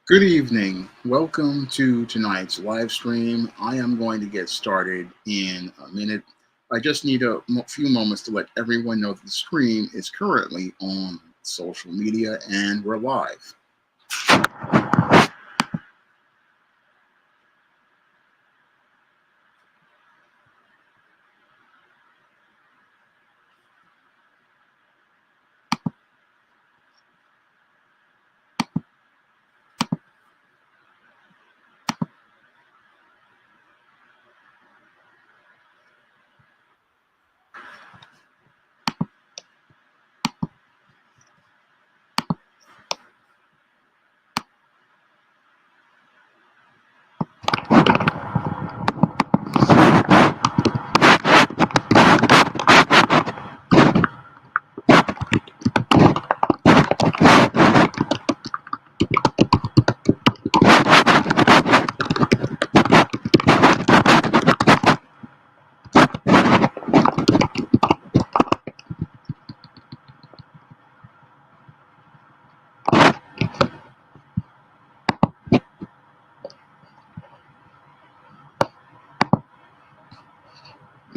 Good evening. Welcome to tonight's live stream. I am going to get started in a minute. I just need a few moments to let everyone know that the stream is currently on social media and we're live.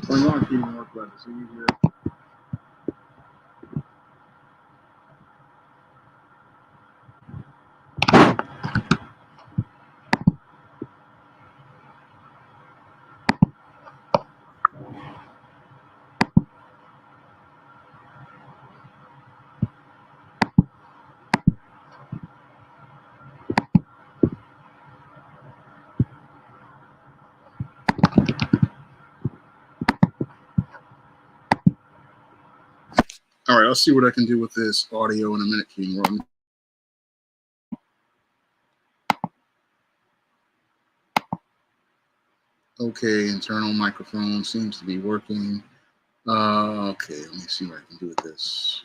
Going on, Keaton, more glad to see you here. All right, I'll see what I can do with this audio in a minute, Keaton. Okay, internal microphone seems to be working. Okay, let me see what I can do with this.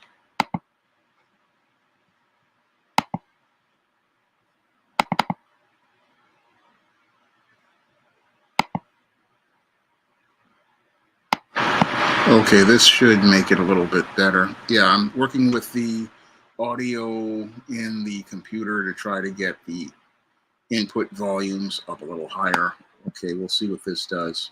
Okay, this should make it a little bit better. Yeah, I'm working with the audio in the computer to try to get the input volumes up a little higher. Okay, we'll see what this does.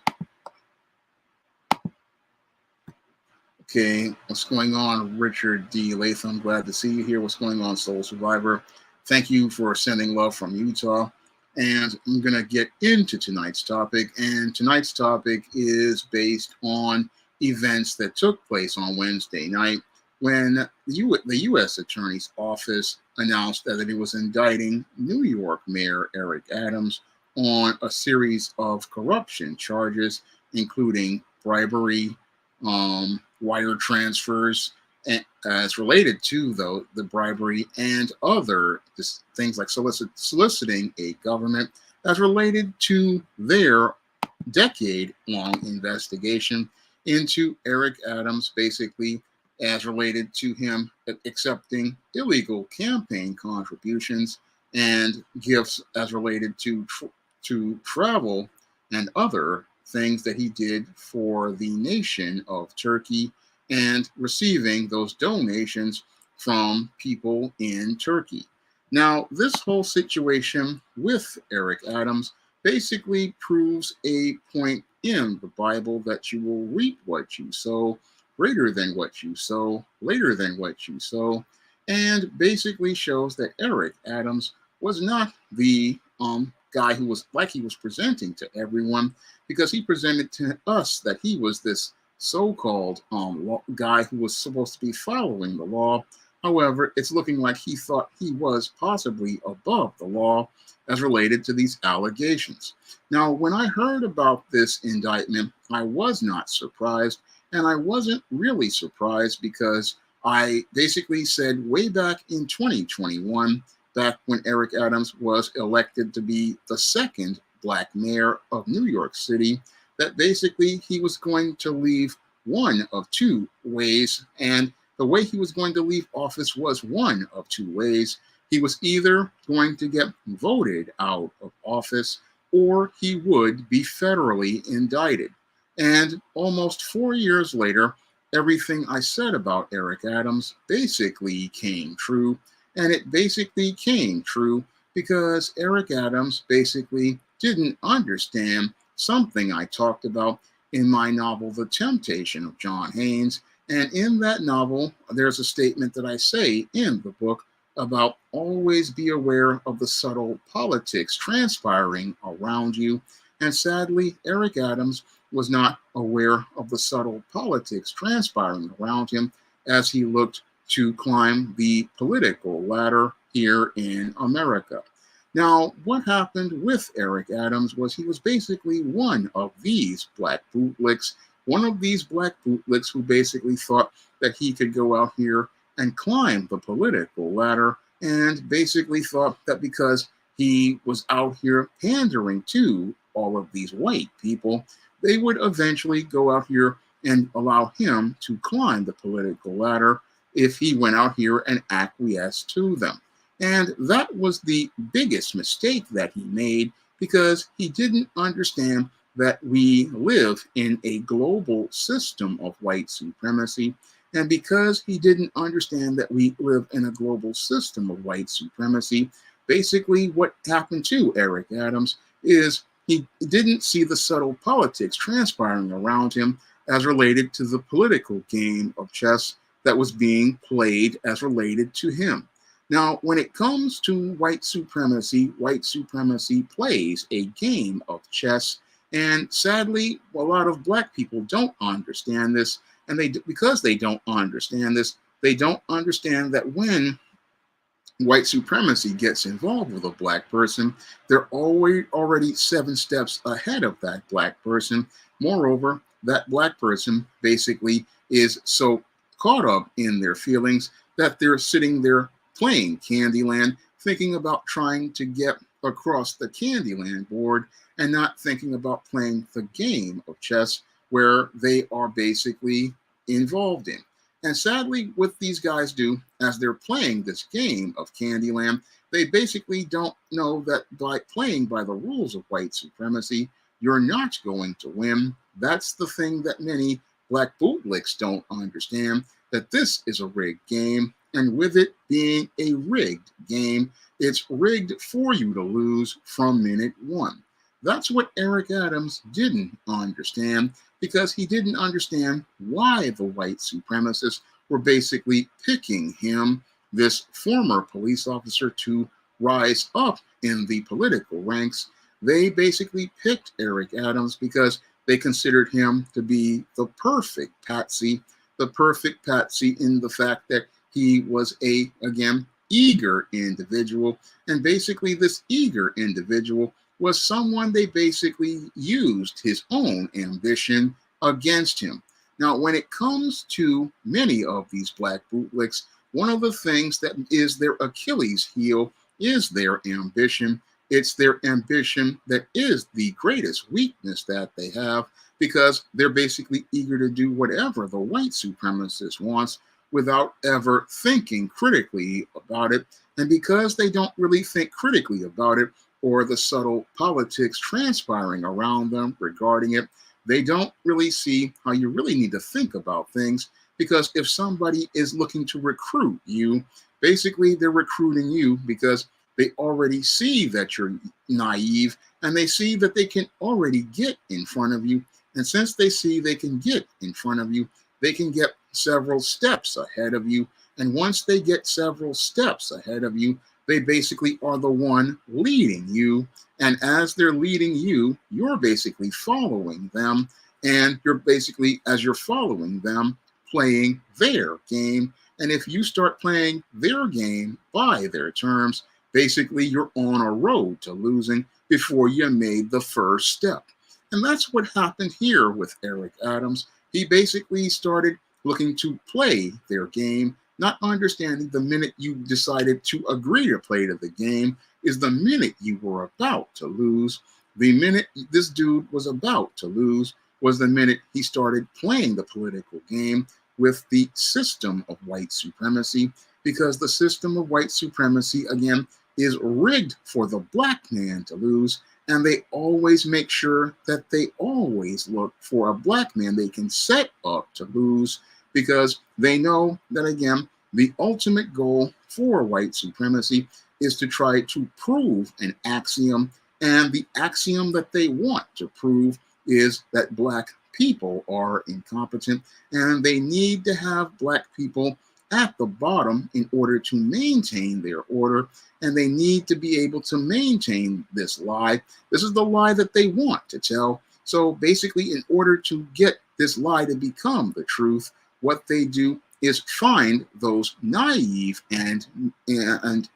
Okay, what's going on, Richard D. Latham? Glad to see you here. What's going on, Soul Survivor? Thank you for sending love from Utah. And I'm going to get into tonight's topic. And tonight's topic is based on events that took place on Wednesday night when the U.S. Attorney's Office announced that it was indicting New York Mayor Eric Adams on a series of corruption charges, including bribery, wire transfers, as related to the bribery and other things like soliciting a government as related to their decade-long investigation into Eric Adams, basically as related to him accepting illegal campaign contributions and gifts as related to travel and other things that he did for the nation of Turkey and receiving those donations from people in Turkey. Now, this whole situation with Eric Adams basically proves a point in the Bible that you will reap what you sow, greater than what you sow, later than what you sow, and basically shows that Eric Adams was not the guy who was like he was presenting to everyone, because he presented to us that he was this so-called guy who was supposed to be following the law. However, it's looking like he thought he was possibly above the law as related to these allegations. Now, when I heard about this indictment, I was not surprised, and I wasn't really surprised because I basically said way back in 2021, back when Eric Adams was elected to be the second black mayor of New York City, that basically he was going to leave one of two ways, and the way he was going to leave office was one of two ways. He was either going to get voted out of office or he would be federally indicted. And almost 4 years later, everything I said about Eric Adams basically came true. And it basically came true because Eric Adams basically didn't understand something I talked about in my novel, The Temptation of John Haynes. And in that novel, there's a statement that I say in the book about always be aware of the subtle politics transpiring around you. And sadly, Eric Adams was not aware of the subtle politics transpiring around him as he looked to climb the political ladder here in America. Now, what happened with Eric Adams was he was basically one of these black bootlicks, one of these black bootlicks who basically thought that he could go out here and climb the political ladder, and basically thought that because he was out here pandering to all of these white people, they would eventually go out here and allow him to climb the political ladder if he went out here and acquiesced to them. And that was the biggest mistake that he made, because he didn't understand that we live in a global system of white supremacy. And because he didn't understand that we live in a global system of white supremacy, basically what happened to Eric Adams is he didn't see the subtle politics transpiring around him as related to the political game of chess that was being played as related to him. Now, when it comes to white supremacy plays a game of chess. And sadly, a lot of black people don't understand this. And because they don't understand this, they don't understand that when white supremacy gets involved with a black person, they're already 7 steps ahead of that black person. Moreover, that black person basically is so caught up in their feelings that they're sitting there playing Candyland, thinking about trying to get across the Candyland board and not thinking about playing the game of chess where they are basically involved in. And sadly, what these guys do as they're playing this game of Candyland, they basically don't know that by playing by the rules of white supremacy, you're not going to win. That's the thing that many black bootlicks don't understand, that this is a rigged game. And with it being a rigged game, it's rigged for you to lose from minute one. That's what Eric Adams didn't understand, because he didn't understand why the white supremacists were basically picking him, this former police officer, to rise up in the political ranks. They basically picked Eric Adams because they considered him to be the perfect patsy in the fact that he was a, again, eager individual. And basically this eager individual was someone they basically used his own ambition against him. Now, when it comes to many of these black bootlicks, one of the things that is their Achilles heel is their ambition. It's their ambition that is the greatest weakness that they have, because they're basically eager to do whatever the white supremacist wants without ever thinking critically about it. And because they don't really think critically about it, or the subtle politics transpiring around them regarding it, they don't really see how you really need to think about things. Because if somebody is looking to recruit you, basically they're recruiting you because they already see that you're naive, and they see that they can already get in front of you. And since they see they can get in front of you, they can get several steps ahead of you. And once they get several steps ahead of you, they basically are the one leading you. And as they're leading you, you're basically following them. And you're basically, as you're following them, playing their game. And if you start playing their game by their terms, basically you're on a road to losing before you made the first step. And that's what happened here with Eric Adams. He basically started looking to play their game, not understanding the minute you decided to agree to play to the game is the minute you were about to lose. The minute this dude was about to lose was the minute he started playing the political game with the system of white supremacy, because the system of white supremacy, again, is rigged for the black man to lose. And they always make sure that they always look for a black man they can set up to lose, because they know that, again, the ultimate goal for white supremacy is to try to prove an axiom. And the axiom that they want to prove is that Black people are incompetent, and they need to have Black people at the bottom in order to maintain their order, and they need to be able to maintain this lie. This is the lie that they want to tell. So basically, in order to get this lie to become the truth, what they do is find those naive and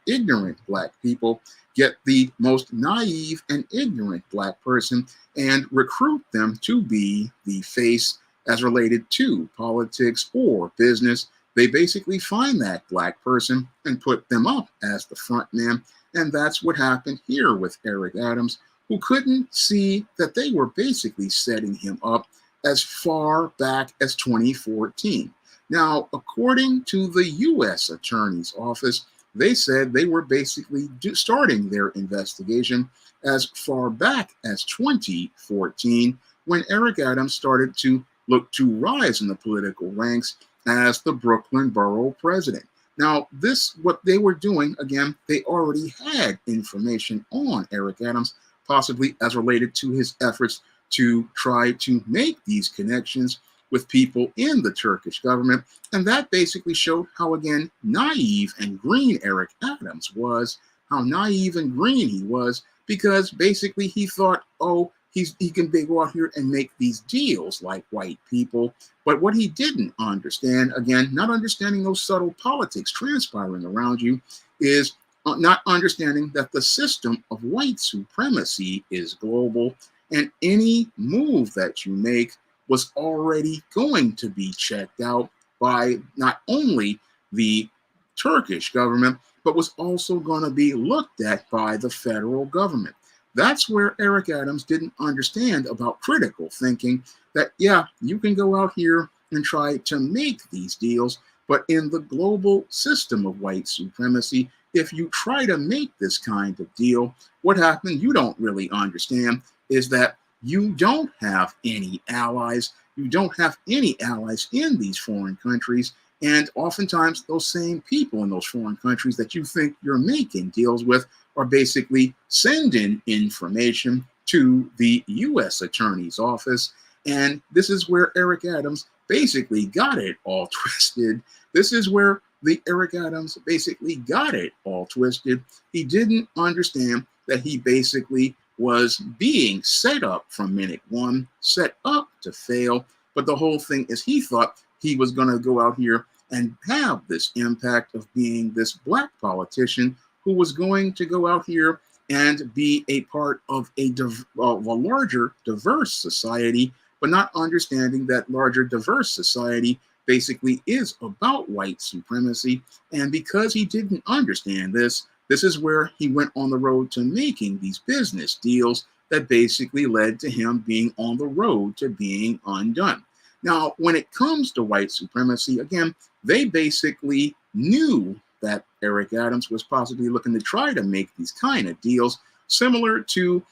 ignorant Black people, get the most naive and ignorant Black person, and recruit them to be the face as related to politics or business. They basically find that Black person and put them up as the front man. And that's what happened here with Eric Adams, who couldn't see that they were basically setting him up as far back as 2014. Now, according to the U.S. Attorney's Office, they said they were basically starting their investigation as far back as 2014, when Eric Adams started to look to rise in the political ranks as the Brooklyn Borough president. Now, what they were doing, again, they already had information on Eric Adams, possibly as related to his efforts to try to make these connections with people in the Turkish government. And that basically showed how, again, naive and green Eric Adams was, how naive and green he was, because basically he thought, oh, he can go out here and make these deals like white people. But what he didn't understand, again, not understanding those subtle politics transpiring around you, is not understanding that the system of white supremacy is global, and any move that you make was already going to be checked out by not only the Turkish government, but was also going to be looked at by the federal government. That's where Eric Adams didn't understand about critical thinking, that, yeah, you can go out here and try to make these deals, but in the global system of white supremacy, if you try to make this kind of deal, what happens, you don't really understand, is that you don't have any allies. You don't have any allies in these foreign countries. And oftentimes those same people in those foreign countries that you think you're making deals with are basically sending information to the U.S. Attorney's Office. And this is where Eric Adams basically got it all twisted. This is where the Eric Adams basically got it all twisted. He didn't understand that he basically was being set up from minute one, set up to fail. But the whole thing is he thought he was going to go out here and have this impact of being this Black politician who was going to go out here and be a part of a larger, diverse society, but not understanding that larger, diverse society basically is about white supremacy. And because he didn't understand this is where he went on the road to making these business deals that basically led to him being on the road to being undone. Now, when it comes to white supremacy, again, they basically knew that Eric Adams was possibly looking to try to make these kind of deals, similar to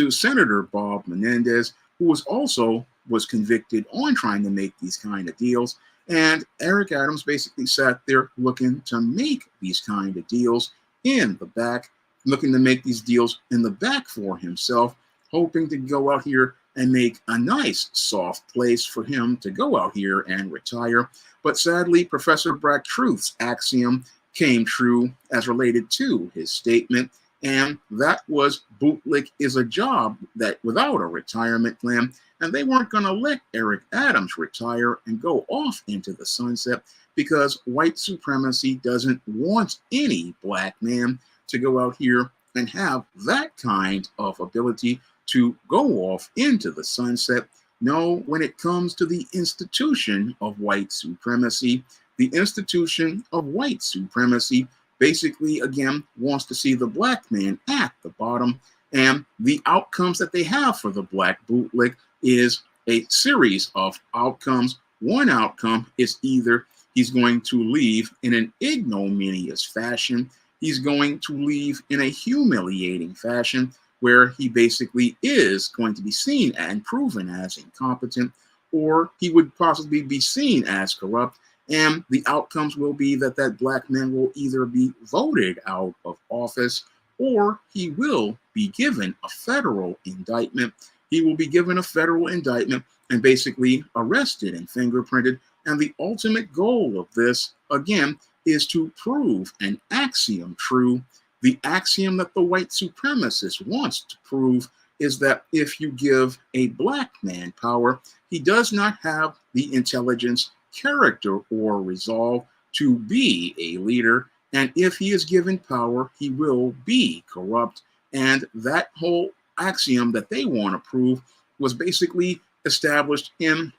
Senator Bob Menendez, who was convicted on trying to make these kind of deals. And Eric Adams basically sat there looking to make these kind of deals in the back, looking to make these deals in the back for himself, hoping to go out here and make a nice soft place for him to go out here and retire. But sadly, Professor Bragg-Truth's axiom came true as related to his statement, and that was bootlick is a job that without a retirement plan, and they weren't going to let Eric Adams retire and go off into the sunset because white supremacy doesn't want any Black man to go out here and have that kind of ability to go off into the sunset. No, when it comes to the institution of white supremacy, the institution of white supremacy basically, again, wants to see the Black man at the bottom. And the outcomes that they have for the Black bootlick is a series of outcomes. One outcome is either he's going to leave in an ignominious fashion, he's going to leave in a humiliating fashion, where he basically is going to be seen and proven as incompetent, or he would possibly be seen as corrupt. And the outcomes will be that that black man will either be voted out of office or he will be given a federal indictment. He will be given a federal indictment and basically arrested and fingerprinted. And the ultimate goal of this, again, is to prove an axiom true. The axiom that the white supremacist wants to prove is that if you give a black man power, he does not have the intelligence, character, or resolve to be a leader. And if he is given power, he will be corrupt. And that whole axiom that they want to prove was basically established in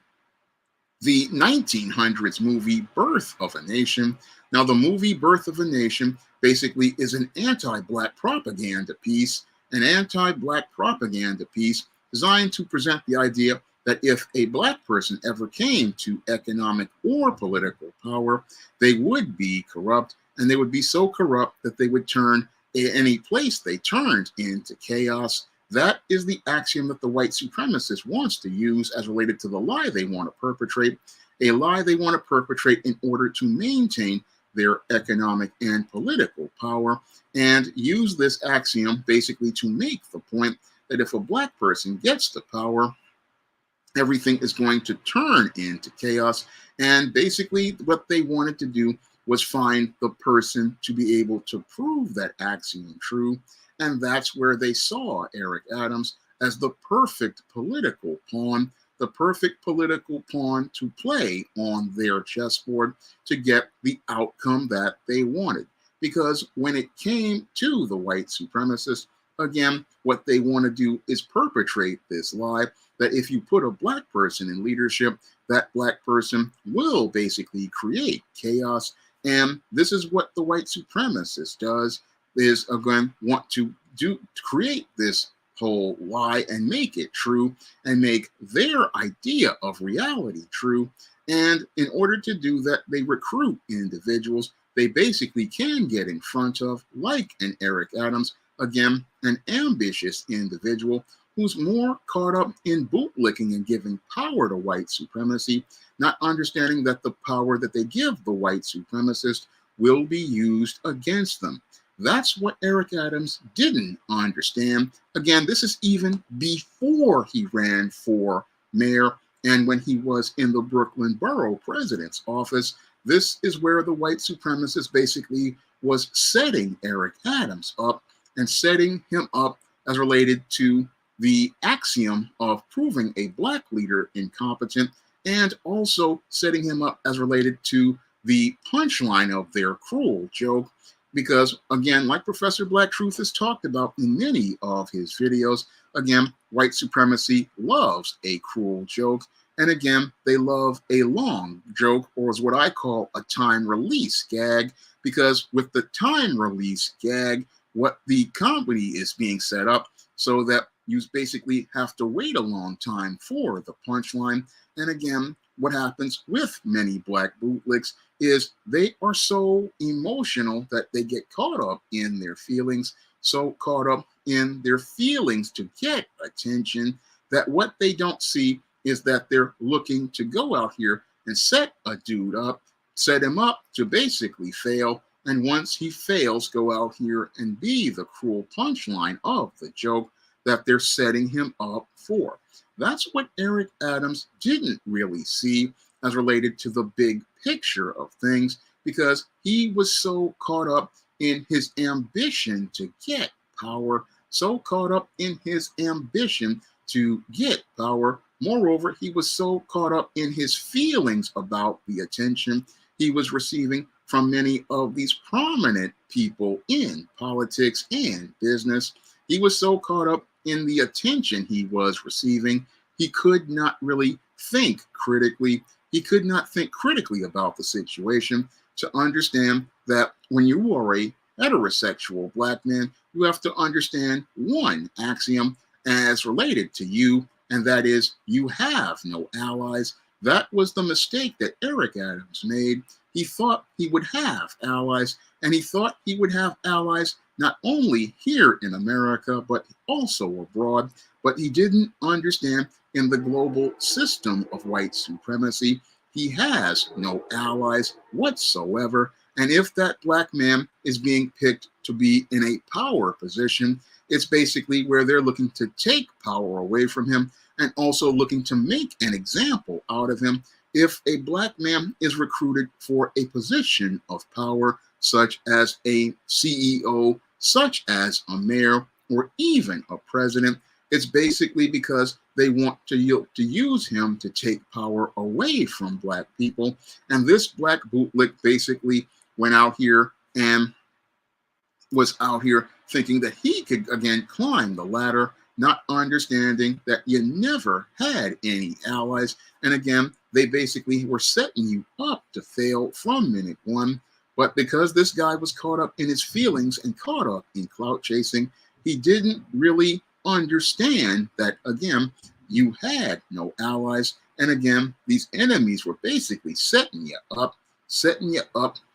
the 1900s movie Birth of a Nation. Now, the movie Birth of a Nation basically is an anti-black propaganda piece, designed to present the idea that if a black person ever came to economic or political power, they would be corrupt, and they would be so corrupt that they would turn any place they turned into chaos. That is the axiom that the white supremacist wants to use as related to the lie they want to perpetrate, a lie they want to perpetrate in order to maintain their economic and political power, and use this axiom basically to make the point that if a black person gets the power, everything is going to turn into chaos. And basically what they wanted to do was find the person to be able to prove that axiom true. And that's where they saw Eric Adams as the perfect political pawn to play on their chessboard to get the outcome that they wanted. Because when it came to the white supremacists, again, what they want to do is perpetrate this lie that if you put a black person in leadership, that black person will basically create chaos. And this is what the white supremacist does, is again want to create this whole lie and make it true and make their idea of reality true. And in order to do that, they recruit individuals they basically can get in front of, like an Eric Adams, again, an ambitious individual who's more caught up in bootlicking and giving power to white supremacy, not understanding that the power that they give the white supremacist will be used against them. That's what Eric Adams didn't understand. Again, this is even before he ran for mayor and when he was in the Brooklyn Borough president's office. This is where the white supremacist basically was setting Eric Adams up and setting him up as related to the axiom of proving a black leader incompetent, and also setting him up as related to the punchline of their cruel joke. Because again, like Professor Black Truth has talked about in many of his videos, again, white supremacy loves a cruel joke. And again, they love a long joke, or is what I call a time release gag, because with the time release gag, what the comedy is being set up so that you basically have to wait a long time for the punchline. And again, what happens with many black bootlicks is they are so emotional that they get caught up in their feelings, so caught up in their feelings to get attention, that what they don't see is that they're looking to go out here and set a dude up, set him up to basically fail. And once he fails, go out here and be the cruel punchline of the joke that they're setting him up for. That's what Eric Adams didn't really see as related to the big picture of things, because he was so caught up in his ambition to get power, so caught up in his ambition to get power. Moreover, he was so caught up in his feelings about the attention he was receiving from many of these prominent people in politics and business. He was so caught up in the attention he was receiving, he could not really think critically. He could not think critically about the situation to understand that when you are a heterosexual black man, you have to understand one axiom as related to you, and that is you have no allies. That was the mistake that Eric Adams made. He thought he would have allies, and he thought he would have allies not only here in America, but also abroad. But he didn't understand in the global system of white supremacy, he has no allies whatsoever. And if that black man is being picked to be in a power position, it's basically where they're looking to take power away from him and also looking to make an example out of him. If a black man is recruited for a position of power, such as a CEO, such as a mayor, or even a president, it's basically because they want to use him to take power away from black people. And this black bootlick basically went out here and was out here thinking that he could again climb the ladder, not understanding that you never had any allies. And again, they basically were setting you up to fail from minute one. But because this guy was caught up in his feelings and caught up in clout chasing, he didn't really understand that, again, you had no allies. And again, these enemies were basically setting you up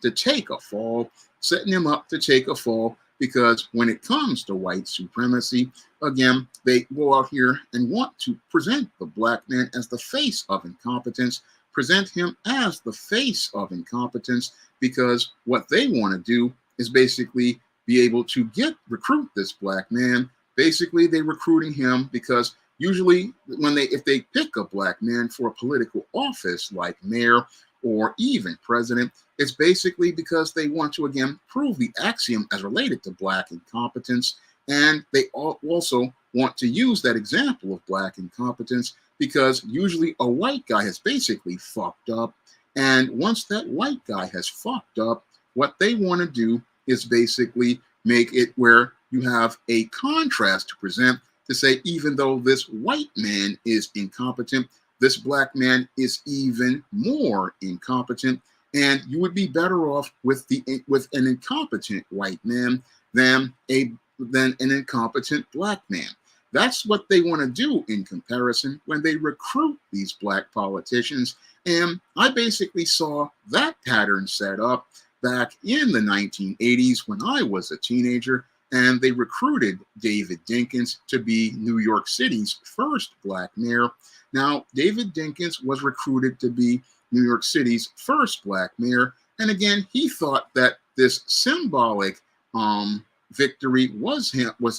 to take a fall, setting him up to take a fall, because when it comes to white supremacy, again, they go out here and want to present the black man as the face of incompetence, present him as the face of incompetence, because what they want to do is basically be able to recruit this black man. Basically, they're recruiting him because usually if they pick a black man for a political office like mayor or even president, it's basically because they want to, again, prove the axiom as related to black incompetence. And they also want to use that example of black incompetence because usually a white guy has basically fucked up. And once that white guy has fucked up, what they want to do is basically make it where you have a contrast to present to say, even though this white man is incompetent, this black man is even more incompetent, and you would be better off with an incompetent white man than an incompetent black man. That's what they want to do in comparison when they recruit these black politicians. And I basically saw that pattern set up back in the 1980s when I was a teenager, and they recruited David Dinkins to be New York City's first black mayor. Now, David Dinkins was recruited to be New York City's first black mayor. And again, he thought that this symbolic victory was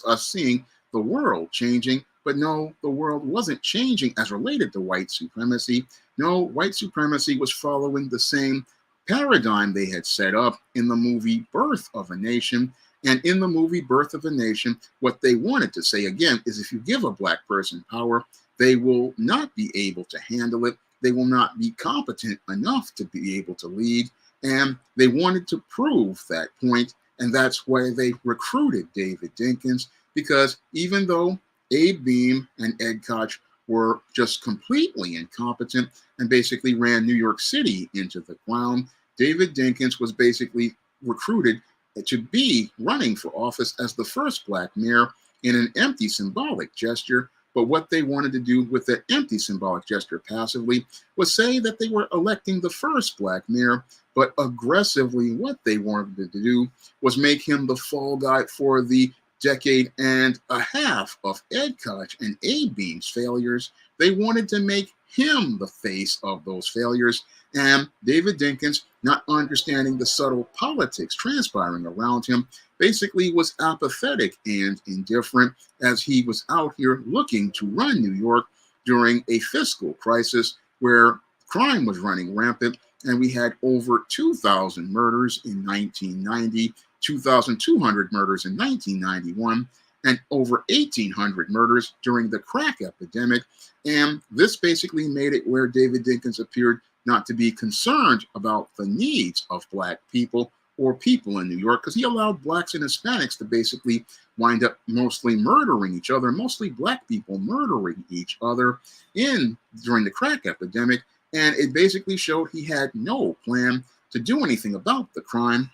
us seeing the world changing. But no, the world wasn't changing as related to white supremacy. No, white supremacy was following the same paradigm they had set up in the movie Birth of a Nation. And in the movie Birth of a Nation, what they wanted to say again is if you give a black person power, they will not be able to handle it. They will not be competent enough to be able to lead. And they wanted to prove that point. And that's why they recruited David Dinkins, because even though Abe Beame and Ed Koch were just completely incompetent and basically ran New York City into the ground, David Dinkins was basically recruited to be running for office as the first black mayor in an empty symbolic gesture. But what they wanted to do with that empty symbolic gesture passively was say that they were electing the first black mayor, but aggressively what they wanted to do was make him the fall guy for the decade and a half of Ed Koch and Abe Beame's failures. They wanted to make him the face of those failures. And David Dinkins, not understanding the subtle politics transpiring around him, basically was apathetic and indifferent as he was out here looking to run New York during a fiscal crisis where crime was running rampant. And we had over 2,000 murders in 1990, 2,200 murders in 1991, and over 1,800 murders during the crack epidemic. And this basically made it where David Dinkins appeared not to be concerned about the needs of black people or people in New York, because he allowed blacks and Hispanics to basically wind up mostly murdering each other, mostly black people murdering each other during the crack epidemic. And it basically showed he had no plan to do anything about the crime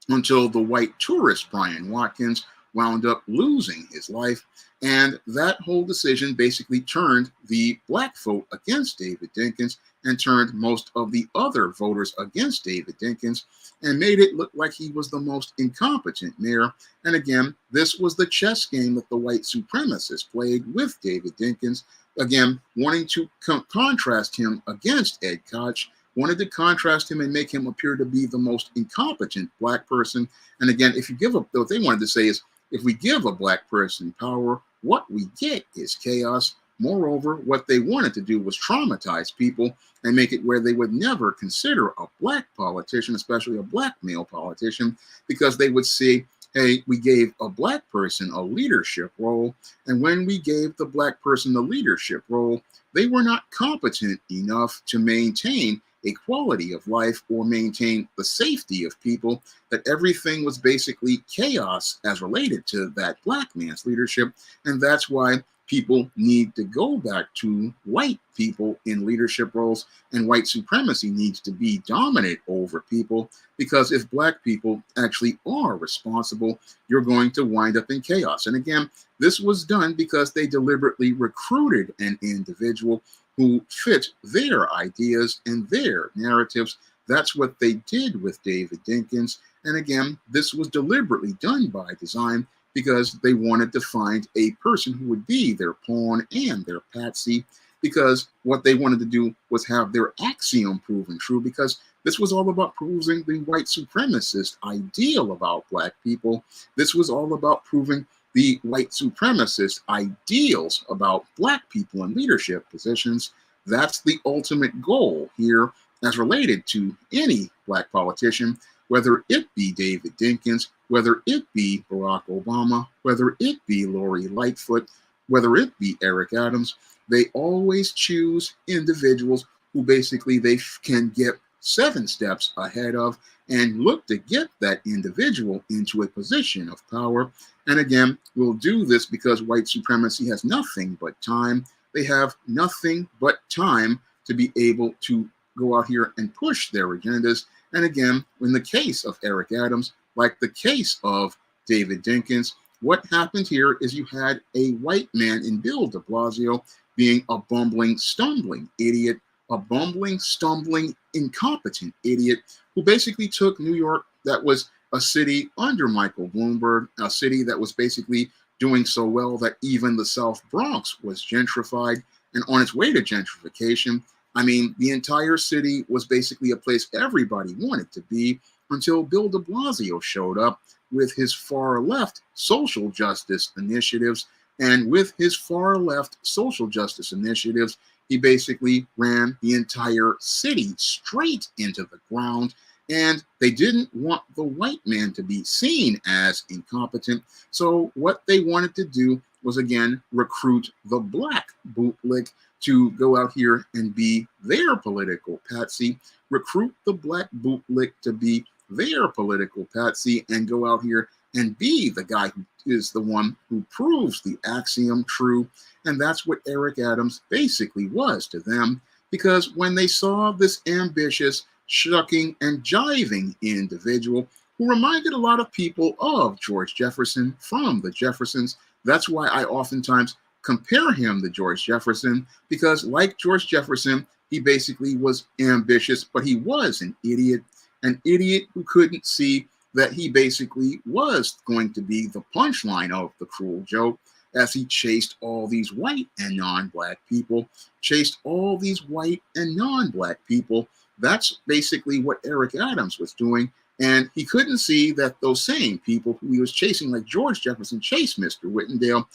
until the white tourist Brian Watkins wound up losing his life. And that whole decision basically turned the black vote against David Dinkins and turned most of the other voters against David Dinkins and made it look like he was the most incompetent mayor. And again, this was the chess game that the white supremacists played with David Dinkins. again, wanting to contrast him against Ed Koch, wanted to contrast him and make him appear to be the most incompetent black person. And again, if you give up, what they wanted to say is, if we give a black person power, what we get is chaos. Moreover, what they wanted to do was traumatize people and make it where they would never consider a black politician, especially a black male politician, because they would see, hey, we gave a black person a leadership role. And when we gave the black person the leadership role, they were not competent enough to maintain a quality of life or maintain the safety of people, that everything was basically chaos as related to that black man's leadership. And that's why people need to go back to white people in leadership roles, and white supremacy needs to be dominant over people, because if black people actually are responsible, you're going to wind up in chaos. And again, this was done because they deliberately recruited an individual who fit their ideas and their narratives. That's what they did with David Dinkins. And again, this was deliberately done by design, because they wanted to find a person who would be their pawn and their patsy, because what they wanted to do was have their axiom proven true, because this was all about proving the white supremacist ideal about black people. This was all about proving the white supremacist ideals about black people in leadership positions. That's the ultimate goal here as related to any black politician, whether it be David Dinkins, whether it be Barack Obama, whether it be Lori Lightfoot, whether it be Eric Adams. They always choose individuals who basically they can get 7 steps ahead of and look to get that individual into a position of power. And again, we'll do this because white supremacy has nothing but time. They have nothing but time to be able to go out here and push their agendas. And again, in the case of Eric Adams, like the case of David Dinkins, what happened here is you had a white man in Bill de Blasio being a bumbling, stumbling idiot, a bumbling, stumbling, incompetent idiot who basically took New York, that was a city under Michael Bloomberg, a city that was basically doing so well that even the South Bronx was gentrified and on its way to gentrification. I mean, the entire city was basically a place everybody wanted to be, until Bill de Blasio showed up with his far left social justice initiatives. And with his far left social justice initiatives, he basically ran the entire city straight into the ground. And they didn't want the white man to be seen as incompetent. So what they wanted to do was, again, recruit the black bootlick to go out here and be their political patsy, recruit the black bootlick to be their political patsy, and go out here and be the guy who is the one who proves the axiom true. And that's what Eric Adams basically was to them, because when they saw this ambitious, shucking and jiving individual who reminded a lot of people of George Jefferson from the Jeffersons, that's why I oftentimes compare him to George Jefferson, because like George Jefferson, he basically was ambitious, but he was an idiot who couldn't see that he basically was going to be the punchline of the cruel joke, as he chased all these white and non-black people, chased all these white and non-black people. That's basically what Eric Adams was doing. And he couldn't see that those same people who he was chasing, like George Jefferson chased Mr. Whitendale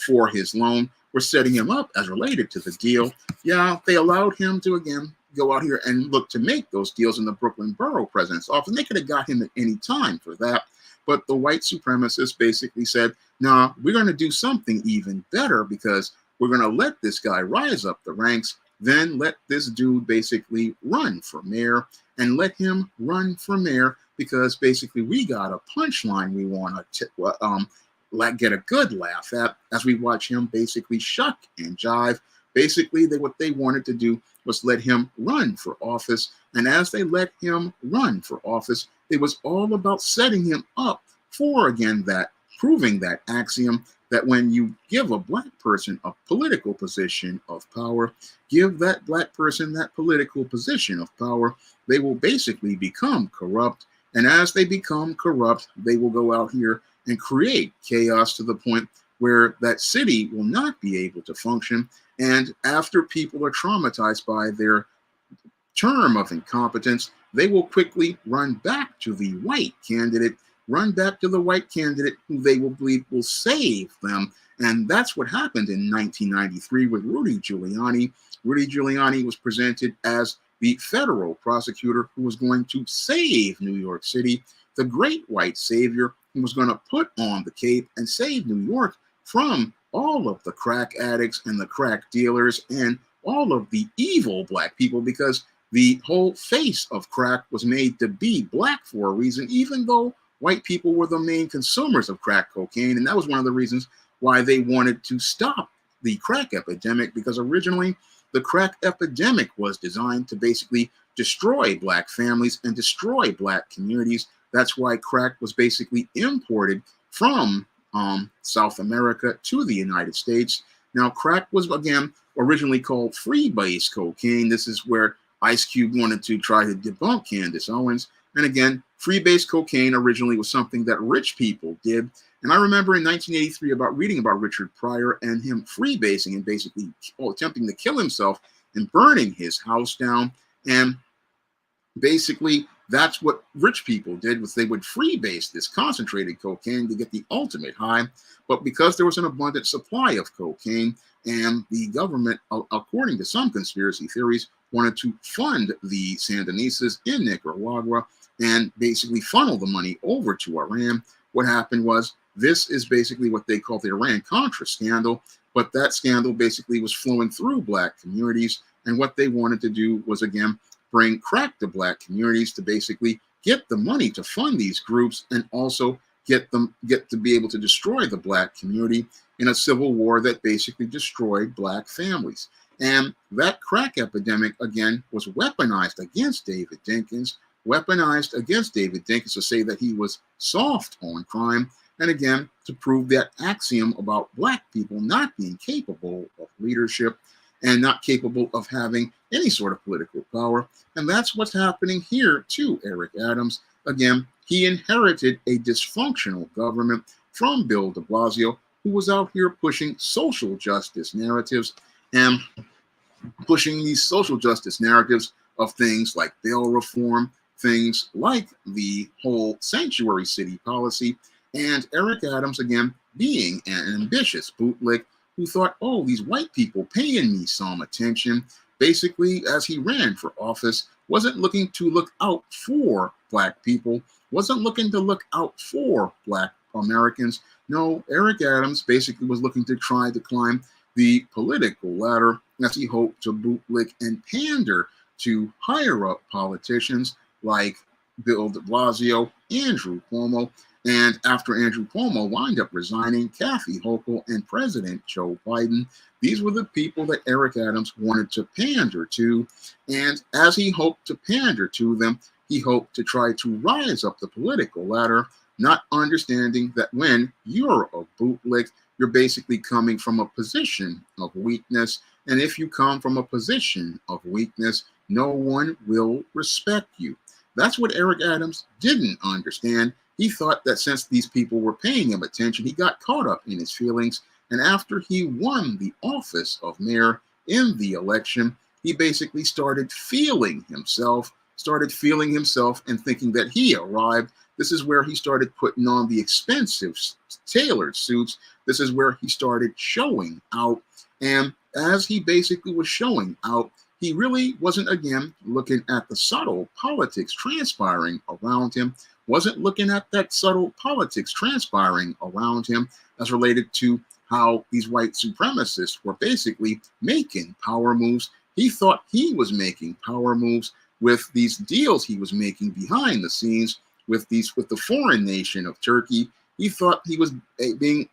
for his loan, were setting him up as related to the deal. Yeah, they allowed him to, again, go out here and look to make those deals in the Brooklyn Borough President's office. They could have got him at any time for that. But the white supremacists basically said, nah, we're going to do something even better, because we're going to let this guy rise up the ranks, then let this dude basically run for mayor, and let him run for mayor because basically we got a punchline we want to get a good laugh at as we watch him basically shuck and jive. Basically, what they wanted to do was let him run for office. And as they let him run for office, it was all about setting him up for, again, that proving that axiom that when you give a black person a political position of power, give that black person that political position of power, they will basically become corrupt. And as they become corrupt, they will go out here and create chaos to the point where that city will not be able to function. And after people are traumatized by their term of incompetence, they will quickly run back to the white candidate, run back to the white candidate who they will believe will save them. And that's what happened in 1993 with Rudy Giuliani. Rudy Giuliani was presented as the federal prosecutor who was going to save New York City, the great white savior who was going to put on the cape and save New York from all of the crack addicts and the crack dealers and all of the evil black people, because the whole face of crack was made to be black for a reason, even though white people were the main consumers of crack cocaine. And that was one of the reasons why they wanted to stop the crack epidemic, because originally the crack epidemic was designed to basically destroy black families and destroy black communities. That's why crack was basically imported from South America to the United States. Now, crack was, again, originally called freebase cocaine. This is where Ice Cube wanted to try to debunk Candace Owens. And again, freebase cocaine originally was something that rich people did. And I remember in 1983 reading about Richard Pryor and him freebasing and basically attempting to kill himself and burning his house down. And basically, that's what rich people did, was they would freebase this concentrated cocaine to get the ultimate high. But because there was an abundant supply of cocaine, and the government, according to some conspiracy theories, wanted to fund the Sandinistas in Nicaragua and basically funnel the money over to Iran, what happened was, this is basically what they call the Iran-Contra scandal, but that scandal basically was flowing through black communities, and what they wanted to do was, again, bring crack to black communities to basically get the money to fund these groups and also get to be able to destroy the black community in a civil war that basically destroyed black families. And that crack epidemic, again, was weaponized against David Dinkins, to say that he was soft on crime, and again, to prove that axiom about black people not being capable of leadership and not capable of having any sort of political power. And that's what's happening here to Eric Adams. Again, he inherited a dysfunctional government from Bill de Blasio, who was out here pushing social justice narratives and pushing these social justice narratives of things like bail reform, things like the whole sanctuary city policy. And Eric Adams, again, being an ambitious bootlick who thought, oh, these white people paying me some attention, basically, as he ran for office, wasn't looking to look out for black people, wasn't looking to look out for black Americans. No, Eric Adams basically was looking to try to climb the political ladder as he hoped to bootlick and pander to higher up politicians like Bill de Blasio, Andrew Cuomo, and after Andrew Cuomo wound up resigning, Kathy Hochul and President Joe Biden. These were the people that Eric Adams wanted to pander to. And as he hoped to pander to them, he hoped to try to rise up the political ladder, not understanding that when you're a bootlick, you're basically coming from a position of weakness. And if you come from a position of weakness, no one will respect you. That's what Eric Adams didn't understand. He thought that since these people were paying him attention, he got caught up in his feelings. And after he won the office of mayor in the election, he basically started feeling himself and thinking that he arrived. This is where he started putting on the expensive tailored suits. This is where he started showing out. And as he basically was showing out, he really wasn't, again, looking at the subtle politics transpiring around him, wasn't looking at that subtle politics transpiring around him as related to how these white supremacists were basically making power moves. He thought he was making power moves with these deals he was making behind the scenes with the foreign nation of Turkey. He thought he was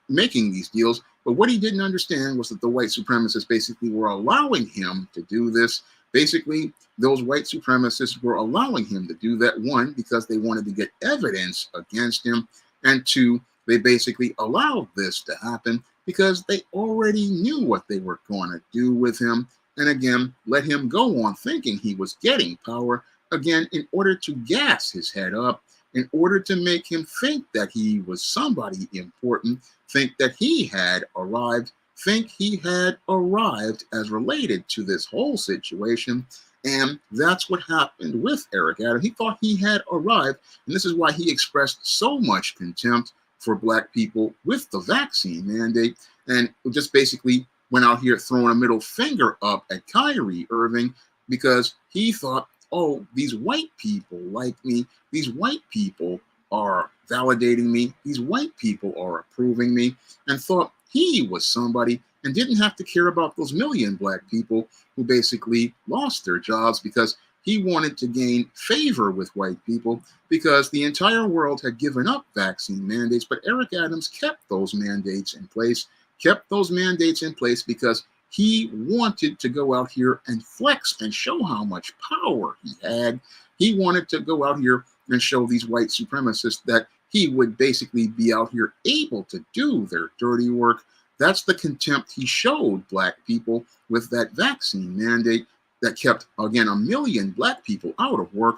making these deals, but what he didn't understand was that the white supremacists basically were allowing him to do this. Basically, those white supremacists were allowing him to do that, one, because they wanted to get evidence against him, and two, they basically allowed this to happen because they already knew what they were going to do with him, and again, let him go on thinking he was getting power, again, in order to gas his head up, in order to make him think that he was somebody important, think that he had arrived, think he had arrived as related to this whole situation. And that's what happened with Eric Adams. He thought he had arrived, and this is why he expressed so much contempt for Black people with the vaccine mandate, and just basically went out here throwing a middle finger up at Kyrie Irving because he thought, oh, these white people like me, these white people are validating me, these white people are approving me, and thought he was somebody and didn't have to care about those million Black people who basically lost their jobs because he wanted to gain favor with white people because the entire world had given up vaccine mandates, but Eric Adams kept those mandates in place, because he wanted to go out here and flex and show how much power he had. He wanted to go out here and show these white supremacists that he would basically be out here able to do their dirty work. That's the contempt he showed Black people with that vaccine mandate that kept, again, 1 million Black people out of work,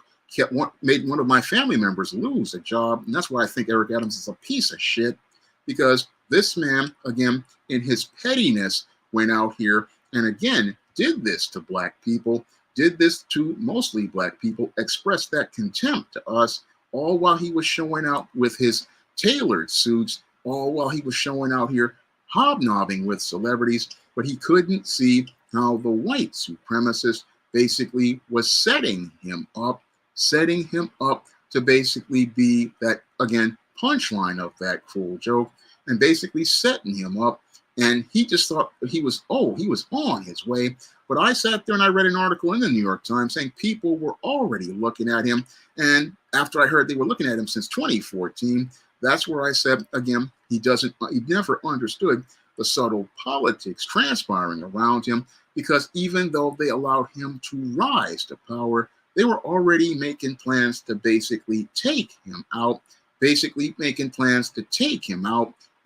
made one of my family members lose a job. And that's why I think Eric Adams is a piece of shit, because this man, again, in his pettiness, went out here and, again, did this to Black people, did this to mostly Black people, expressed that contempt to us, all while he was showing out with his tailored suits, all while he was showing out here hobnobbing with celebrities, but he couldn't see how the white supremacist basically was setting him up to basically be that, again, punchline of that cruel joke, and basically setting him up. And he just thought he was on his way. But I sat there and I read an article in the New York Times saying people were already looking at him. And after I heard they were looking at him since 2014, that's where I said, again, he never understood the subtle politics transpiring around him, because even though they allowed him to rise to power, they were already making plans to basically take him out,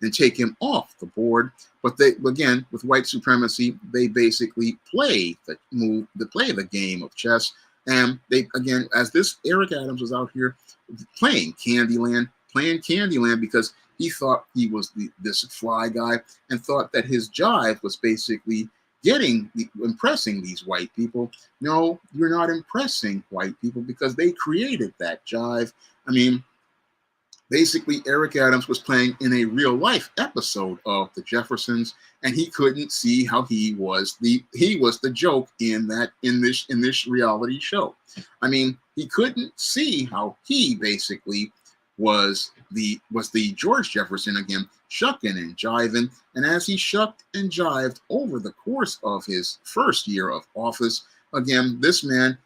and take him off the board. But they, again, with white supremacy, they basically play the game of chess. And they, again, as this Eric Adams was out here playing Candyland because he thought he was this fly guy and thought that his jive was basically impressing these white people. No, you're not impressing white people because they created that jive. I mean, basically, Eric Adams was playing in a real life episode of The Jeffersons, and he couldn't see how he was the joke in this reality show. I mean, he couldn't see how he basically was the George Jefferson, again, shucking and jiving. And as he shucked and jived over the course of his first year of office, again, this man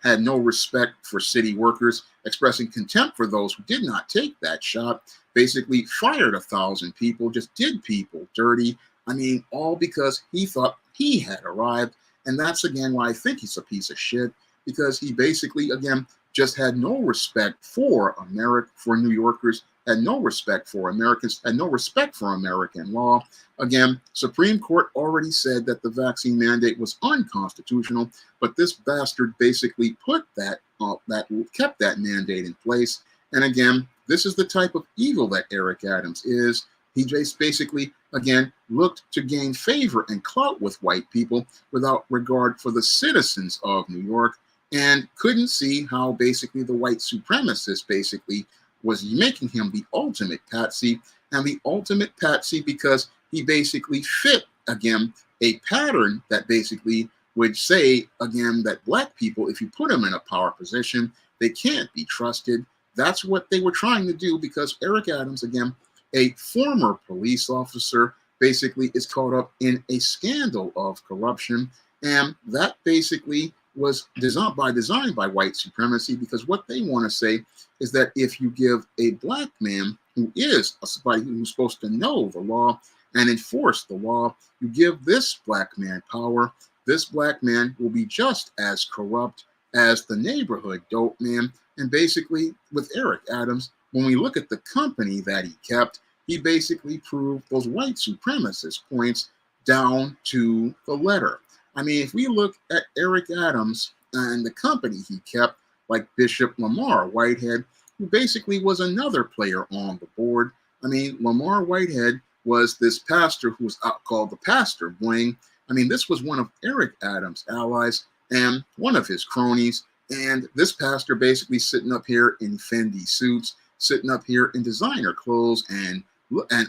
had no respect for city workers, expressing contempt for those who did not take that shot, basically fired 1,000 people, just did people dirty. I mean, all because he thought he had arrived. And that's, again, why I think he's a piece of shit, because he basically, again, just had no respect for New Yorkers, had no respect for Americans, had no respect for American law. Again, Supreme Court already said that the vaccine mandate was unconstitutional, but this bastard basically kept that mandate in place. And again, this is the type of evil that Eric Adams is. He just basically, again, looked to gain favor and clout with white people without regard for the citizens of New York, and couldn't see how basically the white supremacist basically was making him the ultimate patsy, and the ultimate patsy because he basically fit, again, a pattern that basically would say, again, that Black people, if you put them in a power position, they can't be trusted. That's what they were trying to do, because Eric Adams, again, a former police officer, basically is caught up in a scandal of corruption, and that basically was designed by white supremacy, because what they want to say is that if you give a Black man who is somebody who's supposed to know the law and enforce the law, you give this Black man power, this Black man will be just as corrupt as the neighborhood dope man. And basically, with Eric Adams, when we look at the company that he kept, he basically proved those white supremacist points down to the letter. I mean, if we look at Eric Adams and the company he kept, like Bishop Lamar Whitehead, who basically was another player on the board. I mean, Lamar Whitehead was this pastor who was called the Pastor Bling. I mean, this was one of Eric Adams' allies and one of his cronies. And this pastor basically sitting up here in Fendi suits, sitting up here in designer clothes and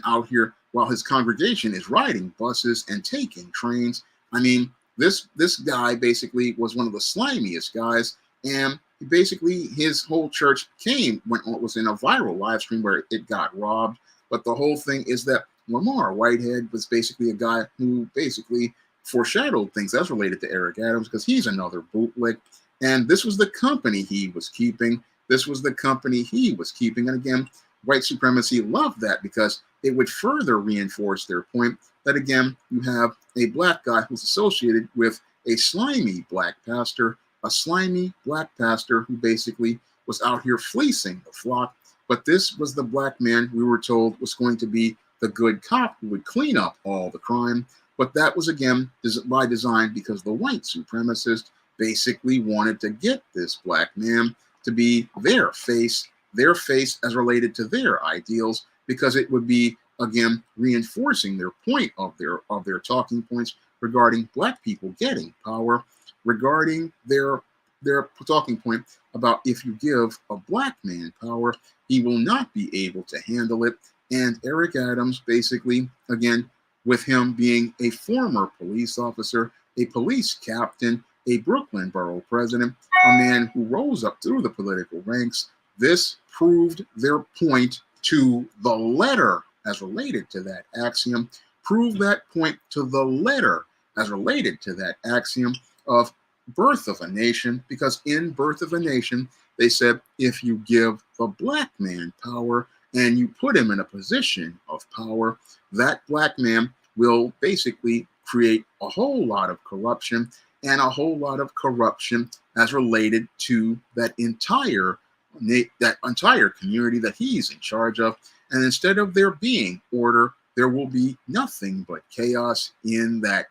out here while his congregation is riding buses and taking trains. I mean, this guy basically was one of the slimiest guys, and basically his whole church was in a viral live stream where it got robbed. But the whole thing is that Lamar Whitehead was basically a guy who basically foreshadowed things that's related to Eric Adams, because he's another bootlick. And this was the company he was keeping. This was the company he was keeping. And again, white supremacy loved that because it would further reinforce their point that, again, you have a black guy who's associated with a slimy black pastor, a slimy black pastor who basically was out here fleecing the flock. But this was the black man we were told was going to be the good cop who would clean up all the crime. But that was, again, by design, because the white supremacists basically wanted to get this black man to be their face as related to their ideals, because it would be, again, reinforcing their point of their talking points regarding black people getting power, regarding their talking point about if you give a black man power, he will not be able to handle it. And Eric Adams basically, again, with him being a former police officer, a police captain, a Brooklyn borough president, a man who rose up through the political ranks, this proved their point to the letter as related to that axiom, proved that point to the letter as related to that axiom of Birth of a Nation, because in Birth of a Nation, they said if you give the black man power and you put him in a position of power, that black man will basically create a whole lot of corruption, and a whole lot of corruption as related to that entire community that he's in charge of. And instead of there being order, there will be nothing but chaos in that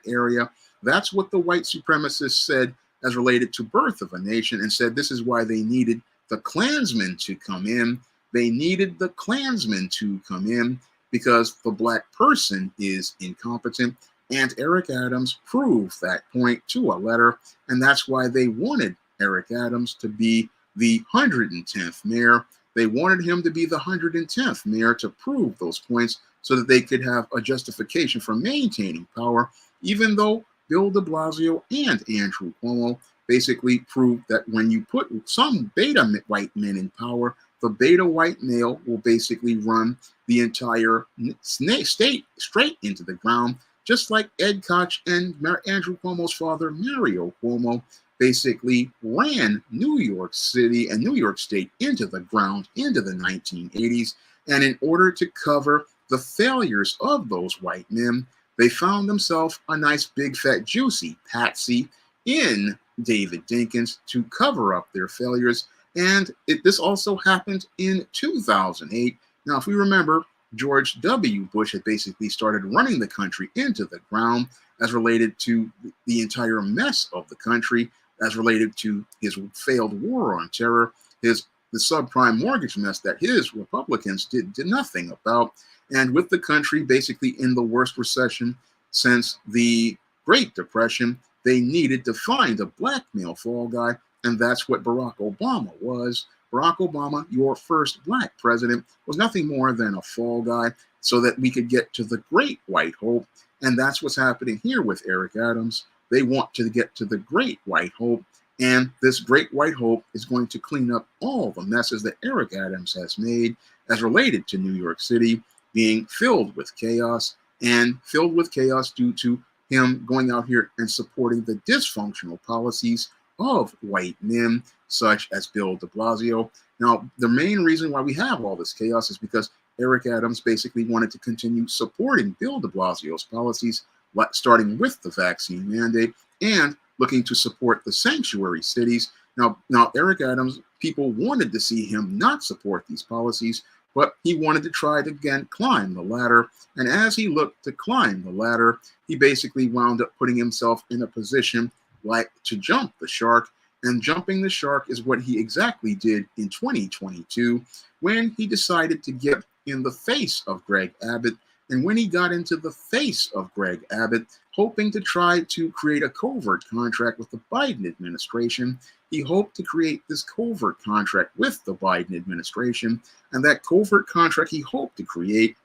area. That's what the white supremacists said as related to Birth of a Nation, and said this is why they needed the Klansmen to come in. They needed the Klansmen to come in because the black person is incompetent. And Eric Adams proved that point to a letter, and that's why they wanted Eric Adams to be the 110th mayor. They wanted him to be the 110th mayor to prove those points so that they could have a justification for maintaining power, even though Bill de Blasio and Andrew Cuomo basically proved that when you put some beta white men in power, the beta white male will basically run the entire state straight into the ground, just like Ed Koch and Andrew Cuomo's father, Mario Cuomo, basically ran New York City and New York State into the ground into the 1980s. And in order to cover the failures of those white men, they found themselves a nice big fat juicy patsy in David Dinkins to cover up their failures. And this also happened in 2008. Now, if we remember, George W. Bush had basically started running the country into the ground as related to the entire mess of the country, as related to his failed war on terror, the subprime mortgage mess that his Republicans did nothing about, and with the country basically in the worst recession since the Great Depression, they needed to find a blackmail fall guy, and that's what Barack Obama was. Barack Obama, your first black president, was nothing more than a fall guy so that we could get to the great white hope. And that's what's happening here with Eric Adams. They want to get to the great white hope. And this great white hope is going to clean up all the messes that Eric Adams has made as related to New York City being filled with chaos, and filled with chaos due to him going out here and supporting the dysfunctional policies of white men, such as Bill de Blasio. Now, the main reason why we have all this chaos is because Eric Adams basically wanted to continue supporting Bill de Blasio's policies, starting with the vaccine mandate and looking to support the sanctuary cities. Now, Eric Adams, people wanted to see him not support these policies, but he wanted to try to, again, climb the ladder. And as he looked to climb the ladder, he basically wound up putting himself in a position like to jump the shark. And jumping the shark is what he exactly did in 2022 when he decided to get in the face of Greg Abbott. And when he got into the face of Greg Abbott, hoping to try to create a covert contract with the Biden administration, he hoped to create this covert contract with the Biden administration. And that covert contract he hoped to create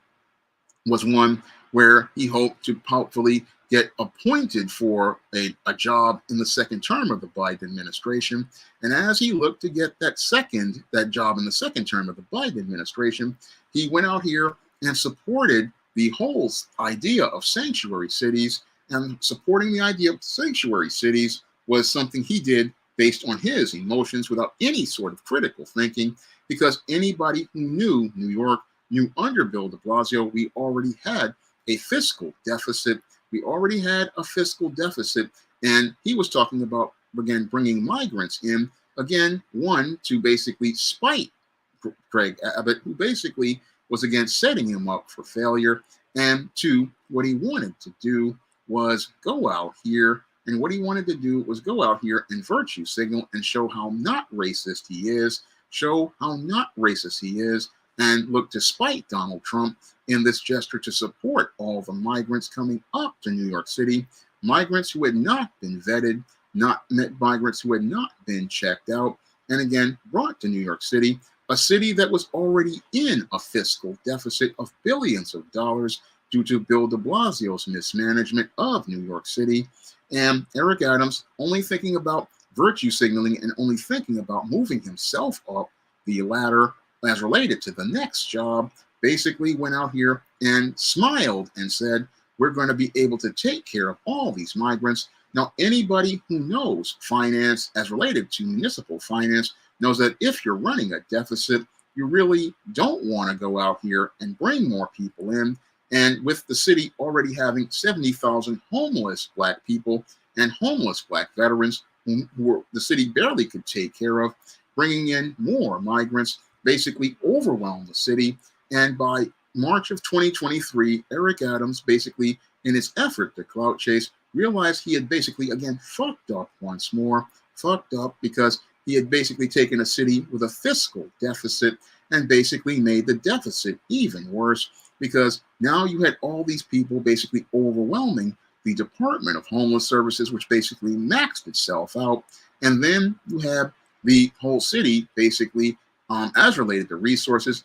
was one where he hoped to hopefully get appointed for a job in the second term of the Biden administration. And as he looked to get that job in the second term of the Biden administration, he went out here and supported the whole idea of sanctuary cities. And supporting the idea of sanctuary cities was something he did based on his emotions without any sort of critical thinking, because anybody who knew New York knew under Bill de Blasio, we already had a fiscal deficit. We already had a fiscal deficit. And he was talking about, again, bringing migrants in, again, one, to basically spite Greg Abbott, who basically was, again, setting him up for failure. And two, what he wanted to do was go out here. And what he wanted to do was go out here and virtue signal and show how not racist he is, and look to spite Donald Trump in this gesture to support all the migrants coming up to New York City, migrants who had not been vetted, migrants who had not been checked out, and again, brought to New York City, a city that was already in a fiscal deficit of billions of dollars due to Bill de Blasio's mismanagement of New York City. And Eric Adams, only thinking about virtue signaling and only thinking about moving himself up the ladder as related to the next job, basically went out here and smiled and said, we're going to be able to take care of all these migrants. Now, anybody who knows finance as related to municipal finance knows that if you're running a deficit, you really don't want to go out here and bring more people in. And with the city already having 70,000 homeless Black people and homeless Black veterans who the city barely could take care of, bringing in more migrants basically overwhelmed the city. And by March of 2023, Eric Adams basically, in his effort to clout chase, realized he had basically, again, fucked up once more, because he had basically taken a city with a fiscal deficit and basically made the deficit even worse, because now you had all these people basically overwhelming the Department of Homeless Services, which basically maxed itself out. And then you have the whole city basically, as related to resources,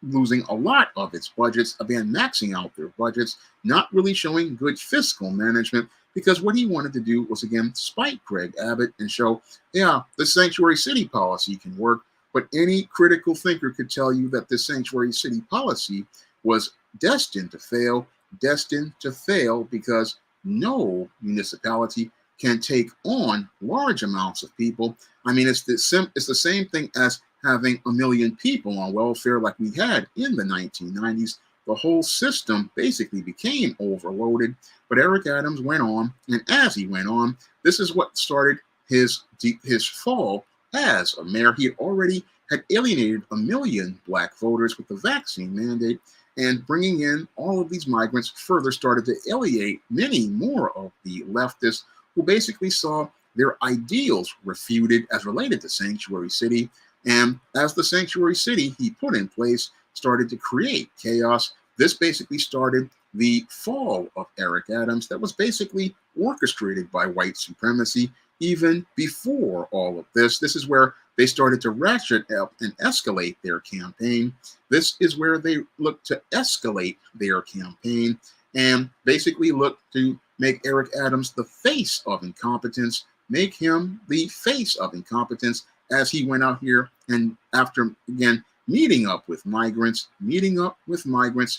losing a lot of its budgets, again, maxing out their budgets, not really showing good fiscal management, because what he wanted to do was, again, spite Greg Abbott and show, yeah, the sanctuary city policy can work, but any critical thinker could tell you that the sanctuary city policy was destined to fail, because no municipality can take on large amounts of people. I mean, it's the same thing as having 1 million people on welfare like we had in the 1990s. The whole system basically became overloaded. But Eric Adams went on, and as he went on, this is what started his fall as a mayor. He already had alienated 1 million Black voters with the vaccine mandate, and bringing in all of these migrants further started to alienate many more of the leftists who basically saw their ideals refuted as related to sanctuary city. And as the sanctuary city he put in place started to create chaos, this basically started the fall of Eric Adams that was basically orchestrated by white supremacy even before all of this. This is where they started to ratchet up and escalate their campaign. This is where they looked to escalate their campaign and basically looked to make Eric Adams the face of incompetence, make him the face of incompetence as he went out here and after, again, meeting up with migrants,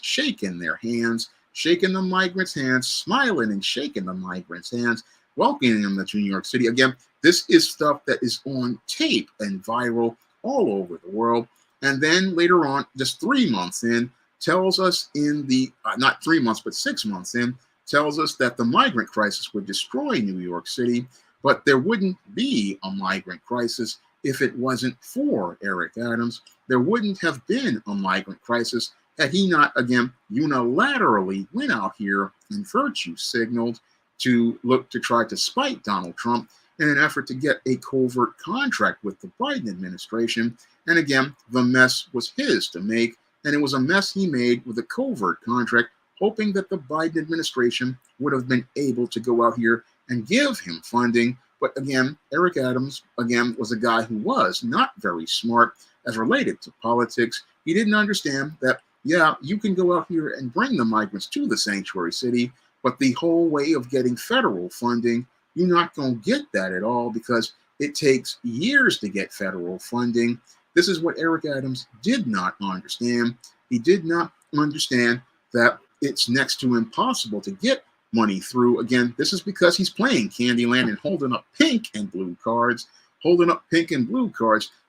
shaking their hands, shaking the migrants' hands, smiling and shaking the migrants' hands, welcoming them to New York City. Again, this is stuff that is on tape and viral all over the world. And then later on, just 3 months in, tells us in the, not 3 months, but 6 months in, tells us that the migrant crisis would destroy New York City, but there wouldn't be a migrant crisis if it wasn't for Eric Adams. There wouldn't have been a migrant crisis had he not, again, unilaterally went out here and virtue signaled to look to try to spite Donald Trump. in an effort to get a covert contract with the Biden administration. And again, the mess was his to make, and it was a mess he made with a covert contract, hoping that the Biden administration would have been able to go out here and give him funding. But again, Eric Adams, again, was a guy who was not very smart as related to politics. He didn't understand that, yeah, you can go out here and bring the migrants to the sanctuary city, but the whole way of getting federal funding, you're not going to get that at all because it takes years to get federal funding. This is what Eric Adams did not understand. He did not understand that it's next to impossible to get money through. Again, this is because he's playing Candyland and holding up pink and blue cards,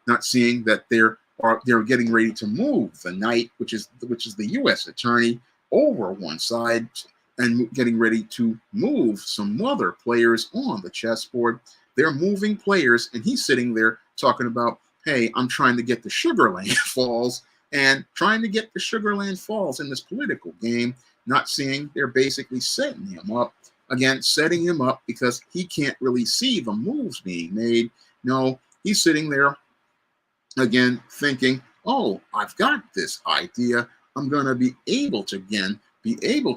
not seeing that they're getting ready to move the Knight, which is the U.S. attorney, over one side and getting ready to move some other players on the chessboard. They're moving players, and he's sitting there talking about, hey, I'm trying to get the Sugarland Falls, and trying to get the Sugarland Falls in this political game, not seeing they're basically setting him up. Again, setting him up because he can't really see the moves being made. No, he's sitting there, again, thinking, oh, I've got this idea. I'm going to be able to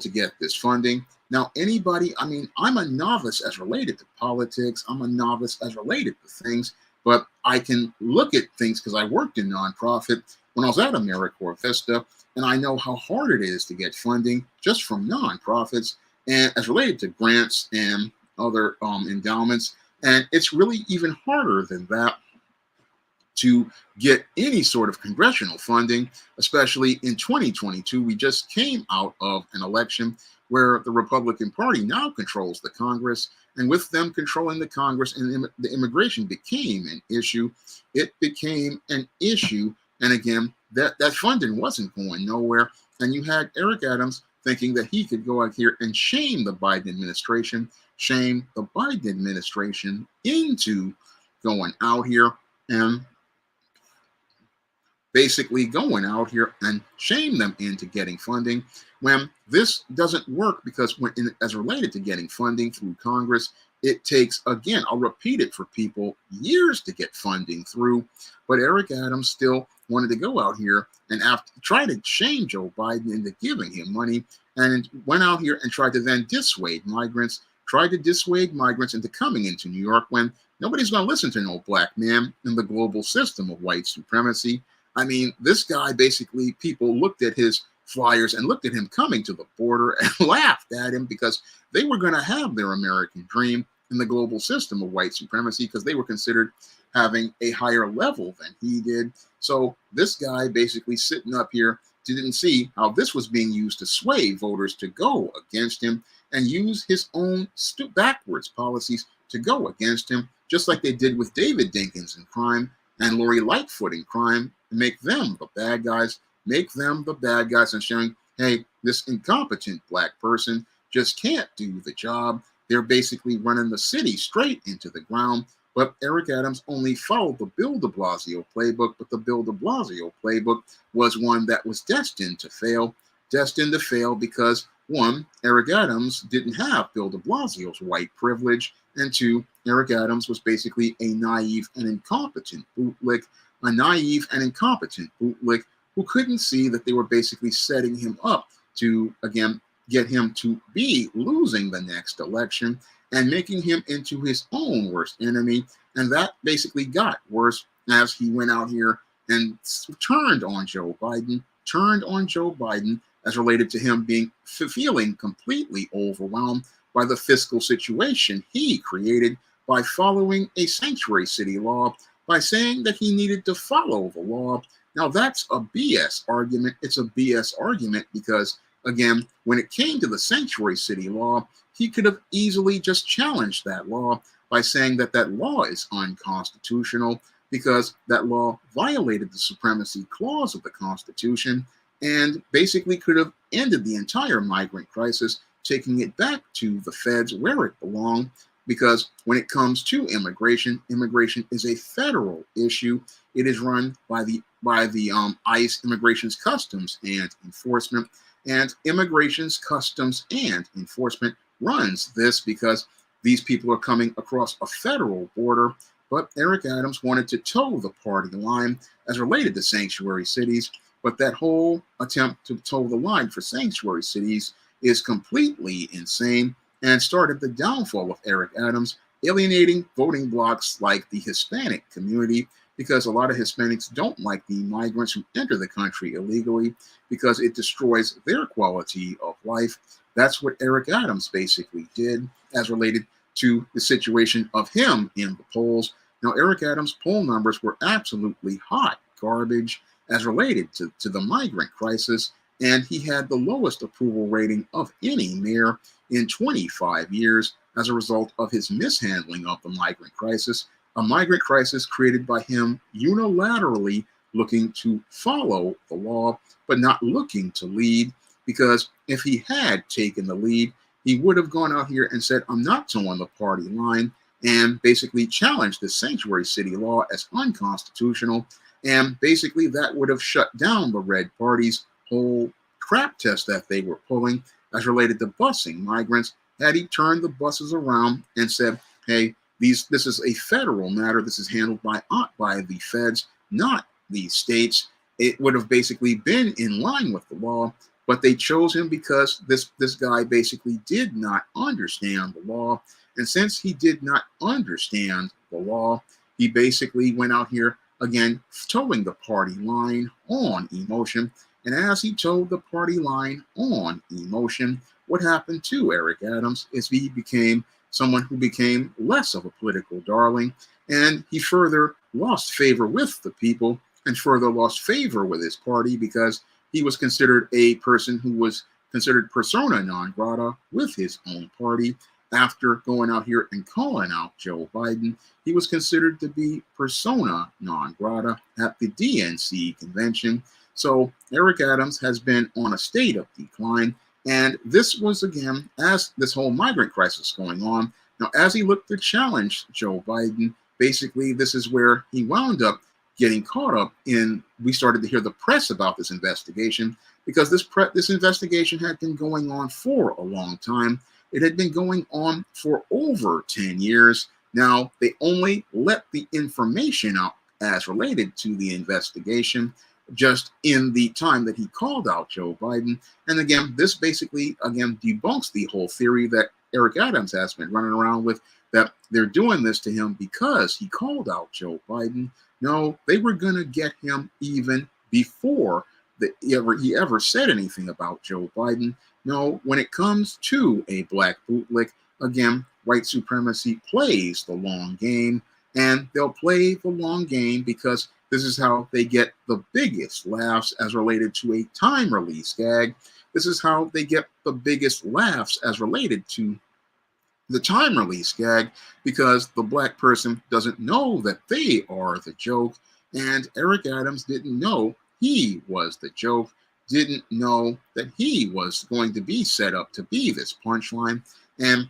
get this funding. Now, anybody, I mean, I'm a novice as related to politics. I'm a novice as related to things, but I can look at things because I worked in nonprofit when I was at AmeriCorps Vista, and I know how hard it is to get funding just from nonprofits and as related to grants and other endowments. And it's really even harder than that to get any sort of congressional funding, especially in 2022. We just came out of an election where the Republican Party now controls the Congress, and with them controlling the Congress, and the immigration became an issue. It became an issue, and again, that funding wasn't going nowhere, and you had Eric Adams thinking that he could go out here and shame the Biden administration into going out here and basically going out here and shame them into getting funding, when this doesn't work, because as related to getting funding through Congress, it takes, again, I'll repeat it for people, years to get funding through. But Eric Adams still wanted to go out here and try to shame Joe Biden into giving him money, and went out here and tried to then dissuade migrants into coming into New York, when nobody's going to listen to no black man in the global system of white supremacy. I mean, this guy, basically, people looked at his flyers and looked at him coming to the border and laughed at him because they were going to have their American dream in the global system of white supremacy because they were considered having a higher level than he did. So this guy basically sitting up here didn't see how this was being used to sway voters to go against him and use his own backwards policies to go against him, just like they did with David Dinkins in crime and Lori Lightfoot in crime, and make them the bad guys, and showing, hey, this incompetent black person just can't do the job. They're basically running the city straight into the ground. But Eric Adams only followed the Bill de Blasio playbook, but the Bill de Blasio playbook was one that was destined to fail because, one, Eric Adams didn't have Bill de Blasio's white privilege, and two, Eric Adams was basically a naive and incompetent bootlick who couldn't see that they were basically setting him up to, again, get him to be losing the next election and making him into his own worst enemy. And that basically got worse as he went out here and turned on Joe Biden as related to him feeling completely overwhelmed by the fiscal situation he created by following a sanctuary city law, by saying that he needed to follow the law. Now, that's a BS argument. It's a BS argument because, again, when it came to the sanctuary city law, he could have easily just challenged that law by saying that that law is unconstitutional because that law violated the supremacy clause of the Constitution and basically could have ended the entire migrant crisis, taking it back to the feds where it belonged. Because when it comes to immigration, immigration is a federal issue. It is run by the ICE, Immigration's Customs and Enforcement, and Immigration's Customs and Enforcement runs this because these people are coming across a federal border, but Eric Adams wanted to toe the party line as related to sanctuary cities. But that whole attempt to toe the line for sanctuary cities is completely insane and started the downfall of Eric Adams, alienating voting blocs like the Hispanic community, because a lot of Hispanics don't like the migrants who enter the country illegally because it destroys their quality of life. That's what Eric Adams basically did as related to the situation of him in the polls. Now, Eric Adams' poll numbers were absolutely hot garbage as related to the migrant crisis, and he had the lowest approval rating of any mayor in 25 years as a result of his mishandling of the migrant crisis, a migrant crisis created by him unilaterally looking to follow the law, but not looking to lead, because if he had taken the lead, he would have gone out here and said, I'm not towing the party line, and basically challenged the sanctuary city law as unconstitutional. And basically that would have shut down the Red Party's whole crap test that they were pulling as related to busing migrants, had he turned the buses around and said, hey, this is a federal matter. This is handled by the feds, not the states. It would have basically been in line with the law, but they chose him because this guy basically did not understand the law. And since he did not understand the law, he basically went out here again, towing the party line on emotion. And as he towed the party line on emotion, what happened to Eric Adams is he became someone who became less of a political darling, and he further lost favor with the people and further lost favor with his party because he was considered a person who was considered persona non grata with his own party. After going out here and calling out Joe Biden, he was considered to be persona non grata at the DNC convention. So Eric Adams has been on a state of decline. And this was, again, as this whole migrant crisis going on. Now, as he looked to challenge Joe Biden, basically this is where he wound up getting caught up in, we started to hear the press about this investigation, because this investigation had been going on for a long time. It had been going on for over 10 years. Now, they only let the information out as related to the investigation just in the time that he called out Joe Biden. And again, this basically, again, debunks the whole theory that Eric Adams has been running around with, that they're doing this to him because he called out Joe Biden. No, they were going to get him even before he ever said anything about Joe Biden. No, when it comes to a black bootlick, again, white supremacy plays the long game, and they'll play the long game because this is how they get the biggest laughs as related to a time release gag. This is how they get the biggest laughs as related to the time release gag, because the black person doesn't know that they are the joke, and Eric Adams didn't know he was the joke, didn't know that he was going to be set up to be this punchline. And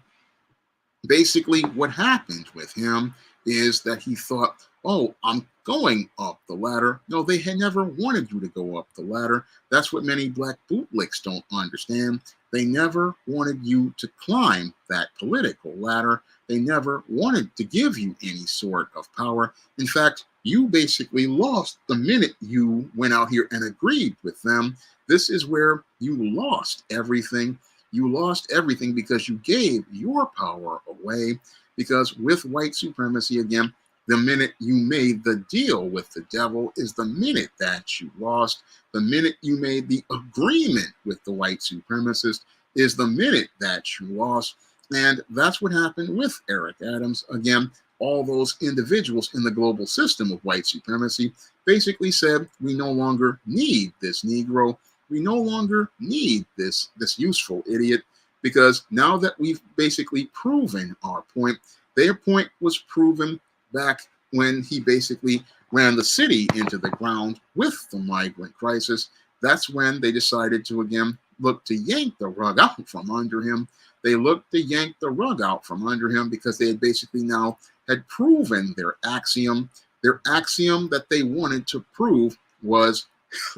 basically what happened with him is that he thought, oh, I'm going up the ladder. No, they had never wanted you to go up the ladder. That's what many black bootlicks don't understand. They never wanted you to climb that political ladder. They never wanted to give you any sort of power. In fact, you basically lost the minute you went out here and agreed with them. This is where you lost everything. You lost everything because you gave your power away. Because with white supremacy, again, the minute you made the deal with the devil is the minute that you lost. The minute you made the agreement with the white supremacist is the minute that you lost. And that's what happened with Eric Adams. Again, all those individuals in the global system of white supremacy basically said, we no longer need this Negro. We no longer need this useful idiot, because now that we've basically proven our point, their point was proven back when he basically ran the city into the ground with the migrant crisis. That's when they decided to, again, look to yank the rug out from under him. They looked to yank the rug out from under him because they had basically now had proven their axiom. Their axiom that they wanted to prove was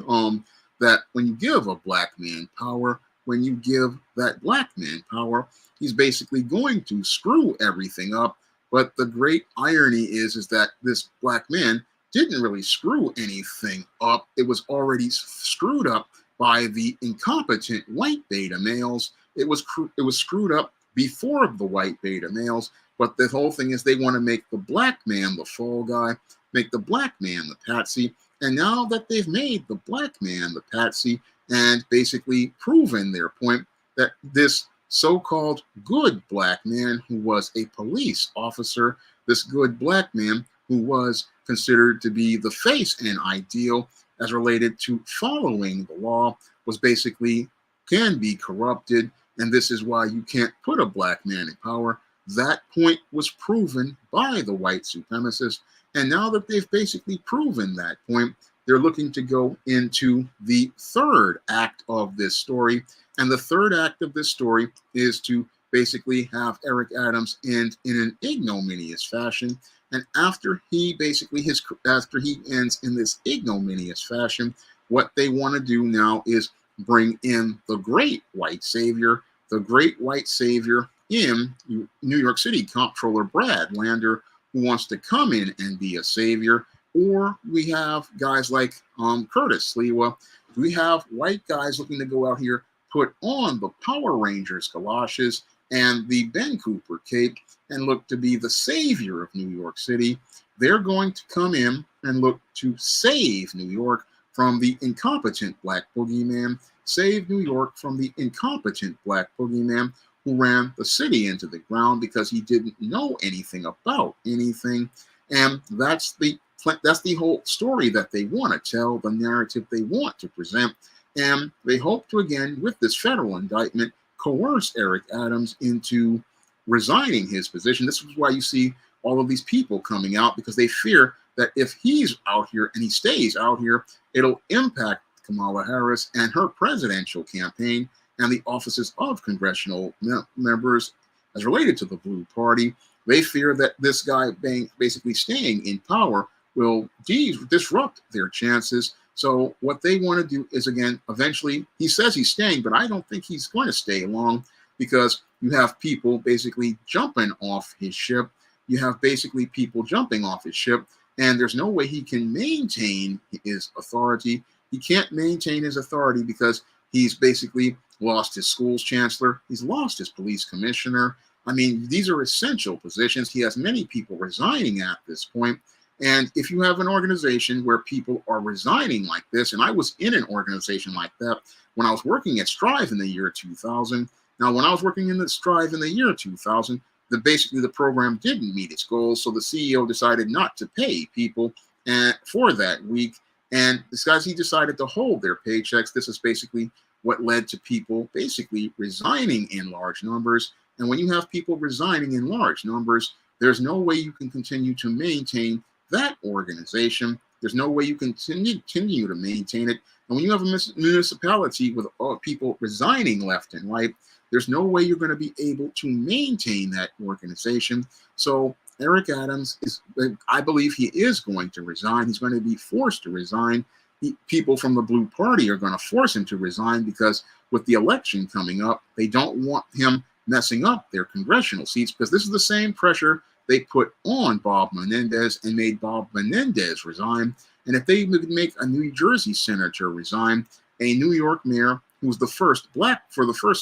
that when you give a black man power, when you give that black man power, he's basically going to screw everything up. But the great irony is that this black man didn't really screw anything up. It was already screwed up by the incompetent white beta males. It was screwed up before the white beta males. But the whole thing is they want to make the black man the fall guy, make the black man the patsy. And now that they've made the black man the patsy and basically proven their point that this so-called good black man who was a police officer, this good black man who was considered to be the face and ideal as related to following the law, was basically can be corrupted. And this is why you can't put a black man in power. That point was proven by the white supremacists. And now that they've basically proven that point, they're looking to go into the third act of this story. And the third act of this story is to basically have Eric Adams end in an ignominious fashion. And after he ends in this ignominious fashion, what they want to do now is bring in the great white savior in New York City Comptroller Brad Lander, who wants to come in and be a savior. Or we have guys like Curtis Sliwa. We have white guys looking to go out here, put on the Power Rangers galoshes and the Ben Cooper cape and look to be the savior of New York City. They're going to come in and look to save New York from the incompetent black boogeyman, save New York from the incompetent black boogeyman who ran the city into the ground because he didn't know anything about anything. And that's the whole story that they want to tell, the narrative they want to present. And they hope to, again, with this federal indictment, coerce Eric Adams into resigning his position. This is why you see all of these people coming out, because they fear that if he's out here and he stays out here, it'll impact Kamala Harris and her presidential campaign and the offices of congressional members as related to the Blue Party. They fear that this guy basically staying in power will disrupt their chances. So what they want to do is, again, eventually, he says he's staying, but I don't think he's going to stay long, because you have people basically jumping off his ship. You have basically people jumping off his ship, and there's no way he can maintain his authority. He can't maintain his authority because he's basically lost his school's chancellor. He's lost his police commissioner. I mean, these are essential positions. He has many people resigning at this point. And if you have an organization where people are resigning like this, and I was in an organization like that when I was working at Strive in the year 2000. Now, when I was working in the Strive in the year 2000, basically the program didn't meet its goals. So the CEO decided not to pay people for that week. And he decided to hold their paychecks. This is basically what led to people basically resigning in large numbers. And when you have people resigning in large numbers, there's no way you can continue to maintain that organization. There's no way you can continue to maintain it. And when you have a municipality with people resigning left and right, there's no way you're going to be able to maintain that organization. So Eric Adams I believe he is going to resign. He's going to be forced to resign. People from the Blue Party are going to force him to resign, because with the election coming up, they don't want him messing up their congressional seats, because this is the same pressure they put on Bob Menendez and made Bob Menendez resign. And if they make a New Jersey senator resign, a New York mayor who's the first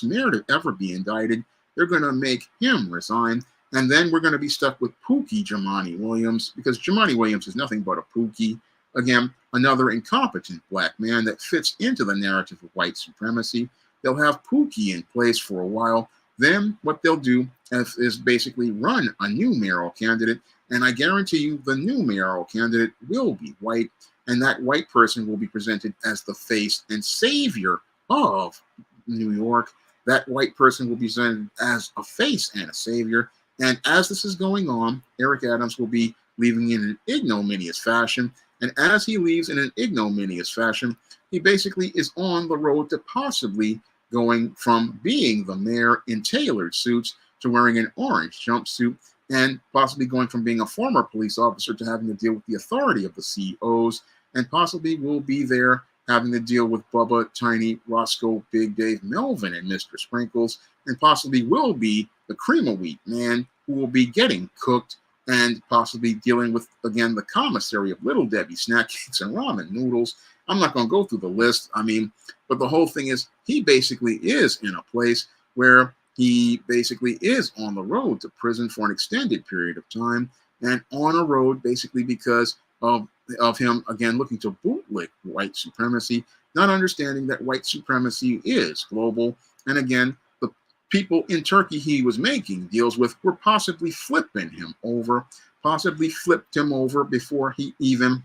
mayor to ever be indicted, they're going to make him resign. And then we're going to be stuck with Pookie Jumaane Williams, because Jumaane Williams is nothing but a Pookie. Again, another incompetent black man that fits into the narrative of white supremacy. They'll have Pookie in place for a while. Then what they'll do is basically run a new mayoral candidate. And I guarantee you the new mayoral candidate will be white. And that white person will be presented as the face and savior of New York. That white person will be presented as a face and a savior. And as this is going on, Eric Adams will be leaving in an ignominious fashion. And as he leaves in an ignominious fashion, he basically is on the road to possibly going from being the mayor in tailored suits to wearing an orange jumpsuit, and possibly going from being a former police officer to having to deal with the authority of the COs, and possibly will be there having to deal with Bubba, Tiny, Roscoe, Big Dave, Melvin, and Mr. Sprinkles, and possibly will be the cream of wheat man who will be getting cooked and possibly dealing with, again, the commissary of Little Debbie snack cakes and ramen noodles. I'm not going to go through the list. I mean, but the whole thing is he basically is in a place where he basically is on the road to prison for an extended period of time, and on a road basically because of him, again, looking to bootlick white supremacy, not understanding that white supremacy is global. And again, the people in Turkey he was making deals with were possibly flipping him over, possibly flipped him over before he even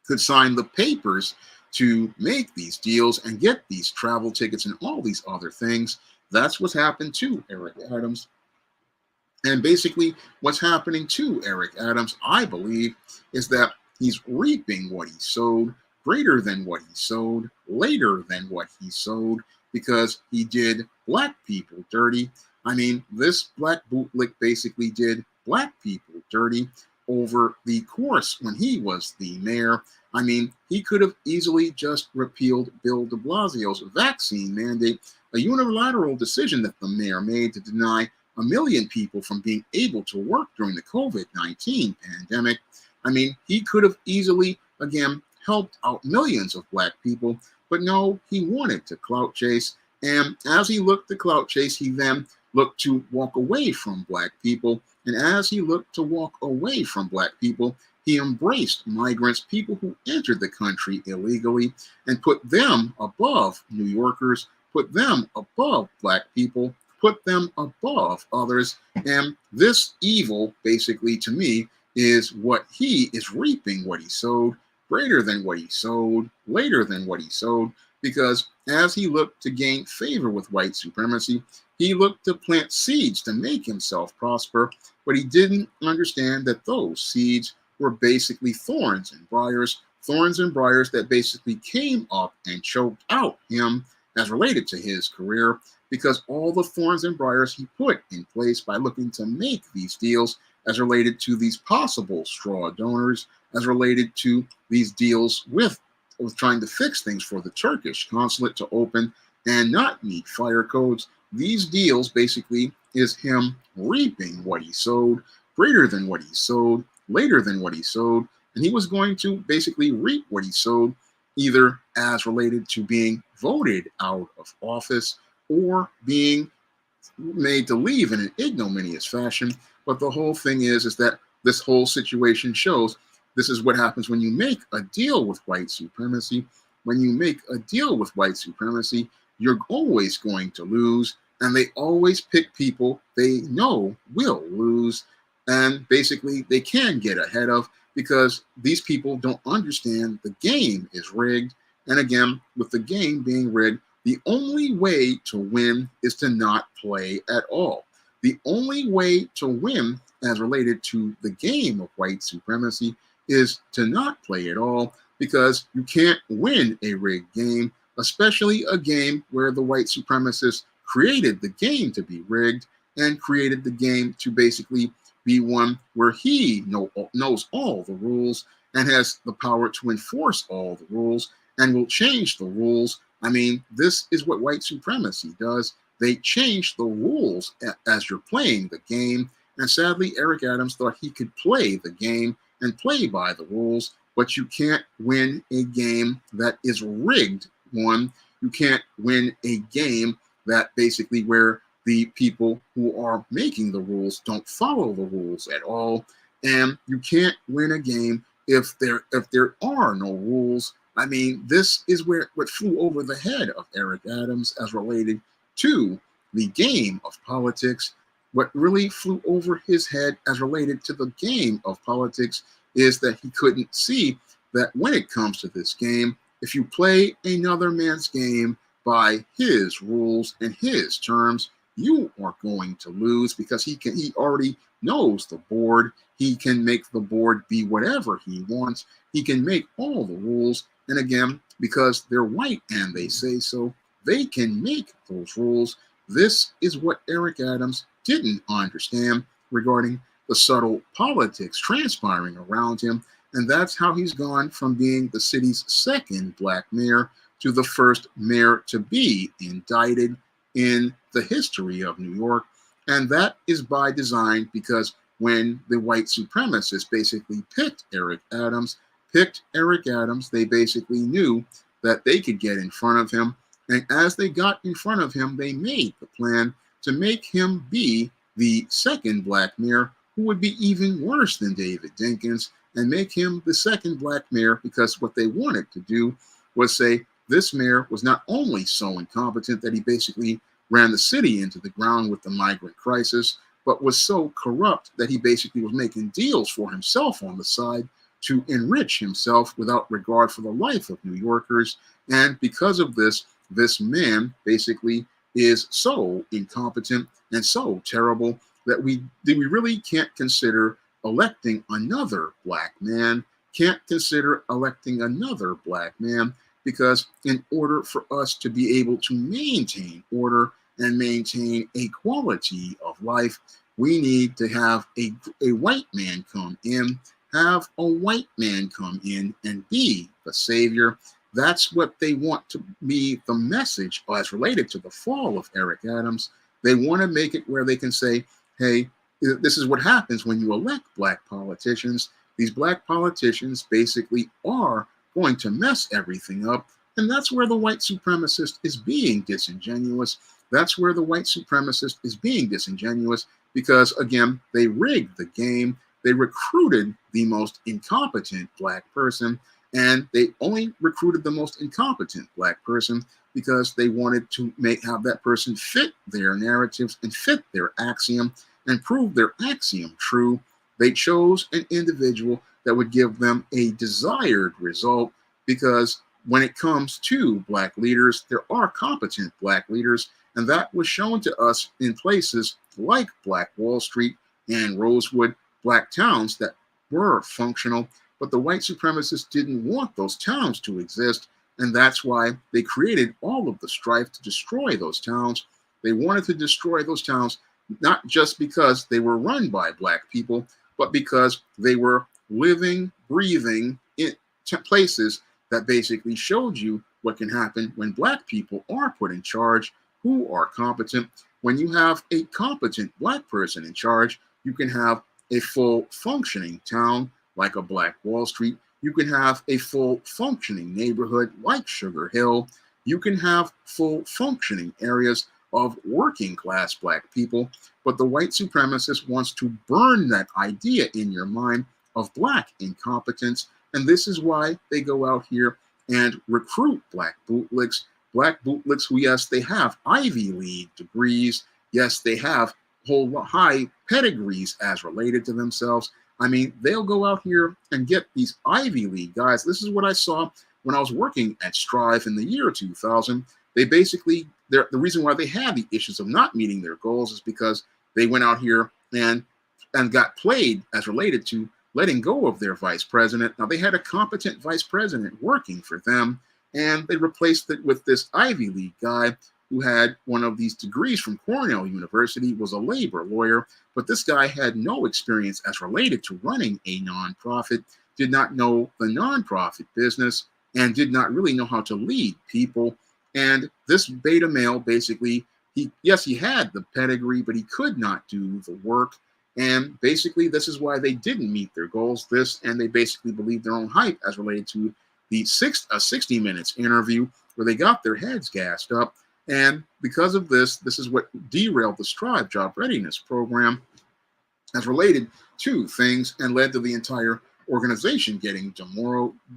could sign the papers to make these deals and get these travel tickets and all these other things. That's what's happened to Eric Adams. And basically, what's happening to Eric Adams, I believe, is that he's reaping what he sowed, greater than what he sowed, later than what he sowed, because he did black people dirty. I mean, this black bootlick basically did black people dirty over the course when he was the mayor. I mean, he could have easily just repealed Bill de Blasio's vaccine mandate, a unilateral decision that the mayor made to deny 1 million people from being able to work during the COVID-19 pandemic. I mean, he could have easily, again, helped out millions of black people, but no, he wanted to clout chase. And as he looked to clout chase, he then looked to walk away from black people. And as he looked to walk away from black people, he embraced migrants, people who entered the country illegally, and put them above New Yorkers, put them above black people, put them above others. And this evil, basically, to me, is what he is reaping what he sowed, greater than what he sowed, later than what he sowed, because as he looked to gain favor with white supremacy, he looked to plant seeds to make himself prosper, but he didn't understand that those seeds were basically thorns and briars that basically came up and choked out him as related to his career, because all the thorns and briars he put in place by looking to make these deals as related to these possible straw donors, as related to these deals with trying to fix things for the Turkish consulate to open and not meet fire codes. These deals basically is him reaping what he sowed, greater than what he sowed, later than what he sowed, and he was going to basically reap what he sowed, either as related to being voted out of office or being made to leave in an ignominious fashion. But the whole thing is that this whole situation shows this is what happens when you make a deal with white supremacy. When you make a deal with white supremacy, you're always going to lose, and they always pick people they know will lose, and basically they can get ahead of, because these people don't understand the game is rigged. And again, with the game being rigged, the only way to win is to not play at all. The only way to win as related to the game of white supremacy is to not play at all, because you can't win a rigged game, especially a game where the white supremacists created the game to be rigged and created the game to basically be one where he knows all the rules and has the power to enforce all the rules and will change the rules. I mean, this is what white supremacy does. They change the rules as you're playing the game. And sadly, Eric Adams thought he could play the game and play by the rules, but you can't win a game that is rigged one. You can't win a game that basically where the people who are making the rules don't follow the rules at all. And you can't win a game if there are no rules. I mean, this is where what flew over the head of Eric Adams as related to the game of politics. What really flew over his head as related to the game of politics is that he couldn't see that when it comes to this game, if you play another man's game by his rules and his terms, you are going to lose, because he already knows the board. He can make the board be whatever he wants. He can make all the rules. And again, because they're white and they say so, they can make those rules. This is what Eric Adams didn't understand regarding the subtle politics transpiring around him. And that's how he's gone from being the city's second black mayor to the first mayor to be indicted in the history of New York. And that is by design, because when the white supremacists basically picked Eric Adams, they basically knew that they could get in front of him. And as they got in front of him, they made the plan to make him be the second black mayor, who would be even worse than David Dinkins, and make him the second black mayor, because what they wanted to do was say this mayor was not only so incompetent that he basically ran the city into the ground with the migrant crisis, but was so corrupt that he basically was making deals for himself on the side to enrich himself without regard for the life of New Yorkers. And because of this, this man basically is so incompetent and so terrible that we really can't consider electing another black man, because in order for us to be able to maintain order and maintain a quality of life, we need to have a white man come in, and be the savior. That's what they want to be the message as related to the fall of Eric Adams. They want to make it where they can say, hey, this is what happens when you elect black politicians. These black politicians basically are going to mess everything up. And that's where the white supremacist is being disingenuous. Because, again, they rigged the game. They recruited the most incompetent black person, and they only recruited the most incompetent black person because they wanted to have that person fit their narratives and fit their axiom and prove their axiom true. They chose an individual that would give them a desired result, because when it comes to black leaders, there are competent black leaders, and that was shown to us in places like Black Wall Street and Rosewood, black towns that were functional, but the white supremacists didn't want those towns to exist, and that's why they created all of the strife to destroy those towns. They wanted to destroy those towns not just because they were run by black people, but because they were living, breathing in places that basically showed you what can happen when black people are put in charge, who are competent. When you have a competent black person in charge, you can have a full functioning town like a Black Wall Street. You can have a full functioning neighborhood like Sugar Hill. You can have full functioning areas of working class black people. But the white supremacist wants to burn that idea in your mind of black incompetence. And this is why they go out here and recruit black bootlicks who, yes, they have Ivy League degrees. Yes, they have whole high pedigrees as related to themselves. I mean, they'll go out here and get these Ivy League guys. This is what I saw when I was working at Strive in the year 2000. They basically, the reason why they had the issues of not meeting their goals is because they went out here and got played as related to letting go of their vice president. Now, they had a competent vice president working for them, and they replaced it with this Ivy League guy who had one of these degrees from Cornell University, was a labor lawyer, but this guy had no experience as related to running a nonprofit, did not know the nonprofit business, and did not really know how to lead people. And this beta male basically, he had the pedigree, but he could not do the work. And basically, this is why they didn't meet their goals. And they basically believed their own hype as related to the 60 Minutes interview where they got their heads gassed up. And because of this is what derailed the Strive Job Readiness Program as related to things and led to the entire organization getting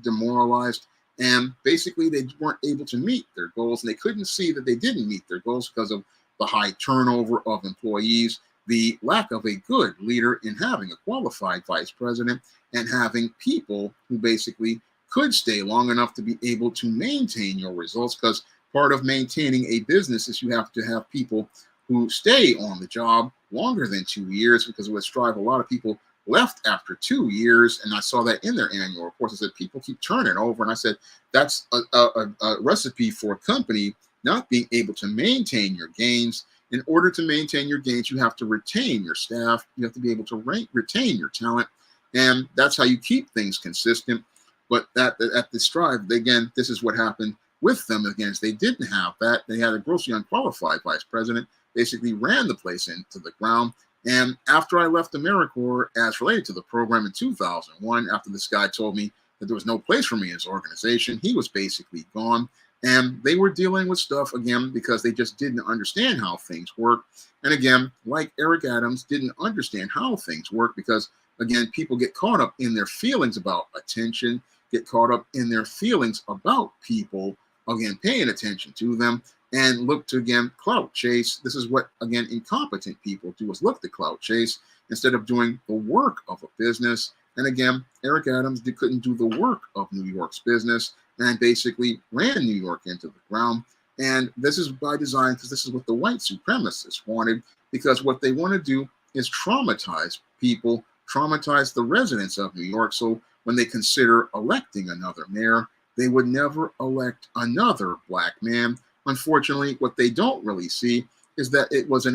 demoralized. And basically, they weren't able to meet their goals, and they couldn't see that they didn't meet their goals because of the high turnover of employees, the lack of a good leader in having a qualified vice president, and having people who basically could stay long enough to be able to maintain your results, because part of maintaining a business is you have to have people who stay on the job longer than 2 years, because with Strive, a lot of people left after 2 years, and I saw that in their annual reports. I said, people keep turning over, and I said, that's a recipe for a company not being able to maintain your gains. In order to maintain your gains, you have to retain your staff. You have to be able to retain your talent. And that's how you keep things consistent. But at the Strive, again, this is what happened with them. Again, is they didn't have that. They had a grossly unqualified vice president, basically ran the place into the ground. And after I left AmeriCorps, as related to the program in 2001, after this guy told me that there was no place for me in his organization, he was basically gone. And they were dealing with stuff, again, because they just didn't understand how things work. And again, like Eric Adams didn't understand how things work because, again, people get caught up in their feelings about attention, get caught up in their feelings about people, again, paying attention to them, and look to, again, clout chase. This is what, again, incompetent people do, is look to clout chase instead of doing the work of a business. And again, Eric Adams couldn't do the work of New York's business and basically ran New York into the ground. And this is by design, because this is what the white supremacists wanted, because what they want to do is traumatize people, traumatize the residents of New York. So when they consider electing another mayor, they would never elect another black man. Unfortunately, what they don't really see is that it was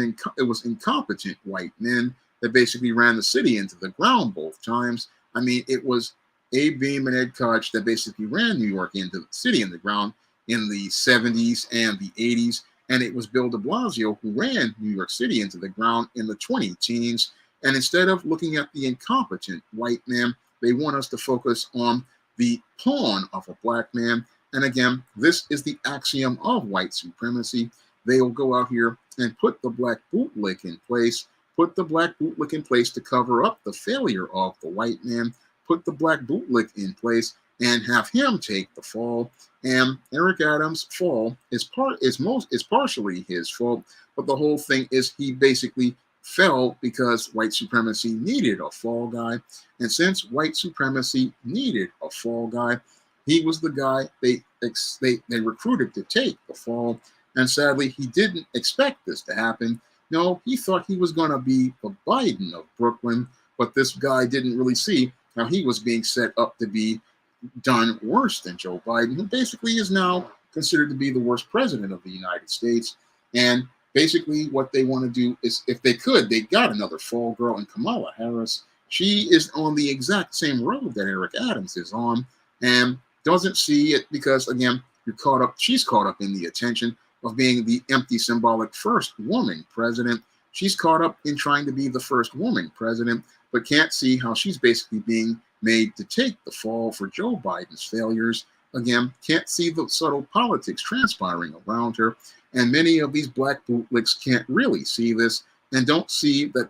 incompetent white men that basically ran the city into the ground both times. I mean, it was Abe Beam and Ed Koch that basically ran New York into the city in the ground in the 70s and the 80s. And it was Bill de Blasio who ran New York City into the ground in the 20-teens. And instead of looking at the incompetent white man, they want us to focus on the pawn of a black man. And again, this is the axiom of white supremacy. They will go out here and put the black bootlick in place, to cover up the failure of the white man, put the black bootlick in place and have him take the fall. And Eric Adams' fall is partially his fault, but the whole thing is he basically fell because white supremacy needed a fall guy. And since white supremacy needed a fall guy, he was the guy they recruited to take the fall. And sadly, he didn't expect this to happen. No, he thought he was going to be the Biden of Brooklyn, but this guy didn't really see how he was being set up to be done worse than Joe Biden, who basically is now considered to be the worst president of the United States. And basically what they want to do is, if they could, they got another fall girl in Kamala Harris. She is on the exact same road that Eric Adams is on and doesn't see it because, again, she's caught up in the attention of being the empty symbolic first woman president. She's caught up in trying to be the first woman president, but can't see how she's basically being made to take the fall for Joe Biden's failures. Again, can't see the subtle politics transpiring around her. And many of these black bootlicks can't really see this and don't see that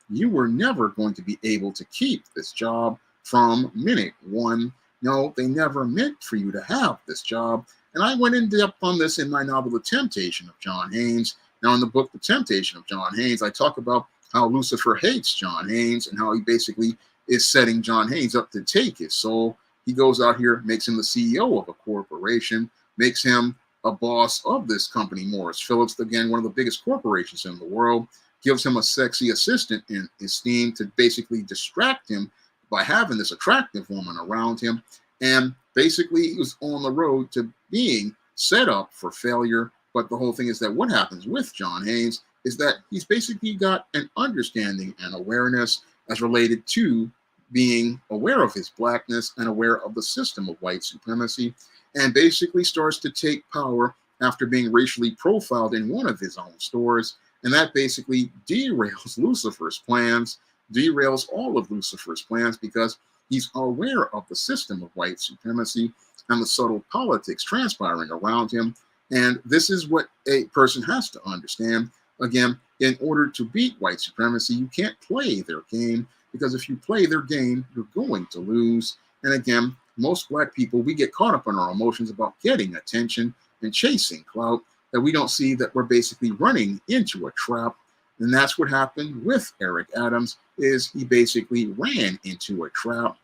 you were never going to be able to keep this job from minute one. No, they never meant for you to have this job. And I went in depth on this in my novel, The Temptation of John Haynes. Now, in the book, The Temptation of John Haynes, I talk about how Lucifer hates John Haynes and how he basically is setting John Haynes up to take his soul. He goes out here, makes him the CEO of a corporation, makes him a boss of this company, Morris Phillips, again, one of the biggest corporations in the world, gives him a sexy assistant in esteem to basically distract him by having this attractive woman around him. And basically, he was on the road to being set up for failure. But the whole thing is that what happens with John Haynes is that he's basically got an understanding and awareness as related to being aware of his blackness and aware of the system of white supremacy, and basically starts to take power after being racially profiled in one of his own stores. And that basically derails Lucifer's plans, derails all of Lucifer's plans, because he's aware of the system of white supremacy and the subtle politics transpiring around him. And this is what a person has to understand. Again, in order to beat white supremacy, you can't play their game, because if you play their game, you're going to lose. And again, most black people, we get caught up in our emotions about getting attention and chasing clout, that we don't see that we're basically running into a trap. And that's what happened with Eric Adams, is he basically ran into a trap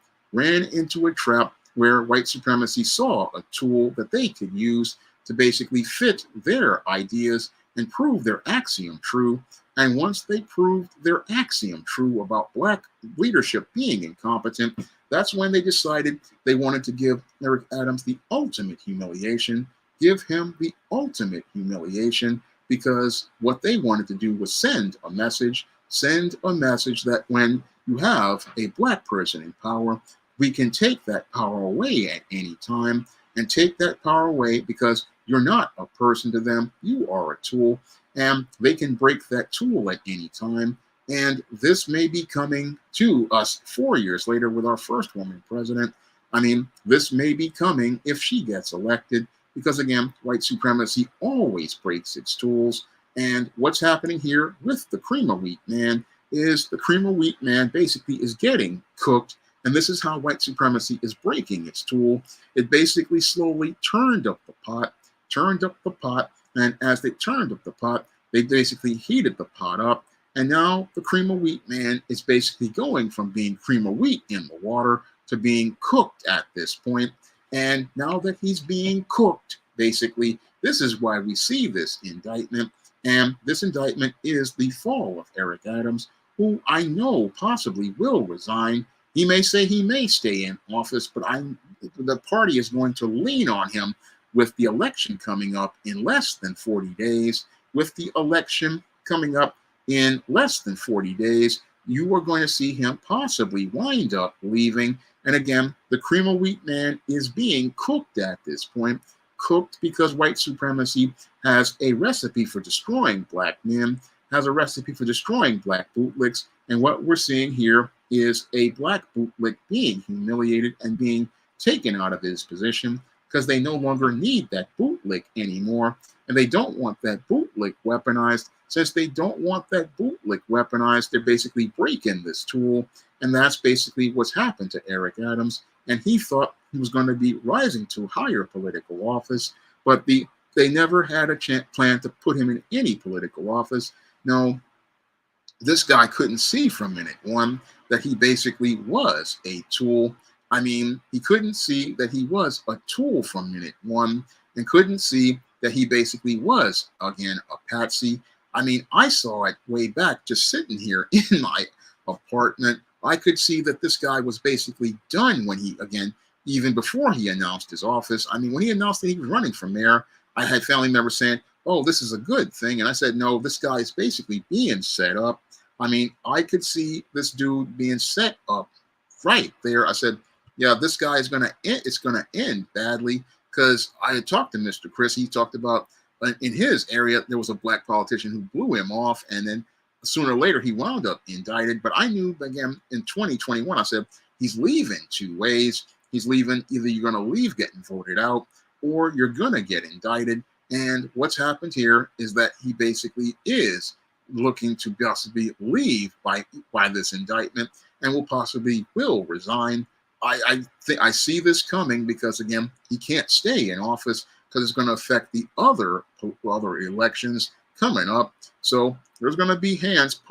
where white supremacy saw a tool that they could use to basically fit their ideas and prove their axiom true. And once they proved their axiom true about black leadership being incompetent, that's when they decided they wanted to give Eric Adams the ultimate humiliation, give him the ultimate humiliation, because what they wanted to do was send a message send a message that when you have a black person in power, we can take that power away at any time, and take that power away because you're not a person to them, you are a tool, and they can break that tool at any time. And this may be coming to us 4 years later with our first woman president. I mean, this may be coming if she gets elected, because again, white supremacy always breaks its tools. And what's happening here with the cream of wheat man is the cream of wheat man basically is getting cooked. And this is how white supremacy is breaking its tool. It basically slowly turned up the pot, and as they turned up the pot, they basically heated the pot up. And now the cream of wheat man is basically going from being cream of wheat in the water to being cooked at this point. And now that he's being cooked, basically, this is why we see this indictment. And this indictment is the fall of Eric Adams, who I know possibly will resign. He may say he may stay in office, but the party is going to lean on him with the election coming up in less than 40 days. With the election coming up in less than 40 days, you are going to see him possibly wind up leaving. And again, the cream of wheat man is being cooked at this point, cooked because white supremacy has a recipe for destroying black men, has a recipe for destroying black bootlicks. And what we're seeing here is a black bootlick being humiliated and being taken out of his position because they no longer need that bootlick anymore. And they don't want that bootlick weaponized. Since they don't want that bootlick weaponized, they're basically breaking this tool. And that's basically what's happened to Eric Adams. And he thought he was going to be rising to higher political office, but they never had a plan to put him in any political office. No, this guy couldn't see from minute one that he basically was a tool. I mean, he couldn't see that he was a tool from minute one, and couldn't see that he basically was, again, a patsy. I mean, I saw it way back just sitting here in my apartment. I could see that this guy was basically done when he, again, even before he announced his office. I mean, when he announced that he was running for mayor, I had family members saying, oh, this is a good thing. And I said, no, this guy is basically being set up. I mean, I could see this dude being set up right there. I said, yeah, this guy is going to end. It's going to end badly, because I had talked to Mr. Chris. He talked about in his area, there was a black politician who blew him off. And then sooner or later, he wound up indicted. But I knew, again, in 2021, I said, he's leaving two ways. He's leaving. Either you're going to leave getting voted out, or you're going to get indicted. And what's happened here is that he basically is looking to possibly leave by this indictment, and will resign. I think I see this coming because, again, he can't stay in office because it's going to affect the other elections coming up. So there's going to be hands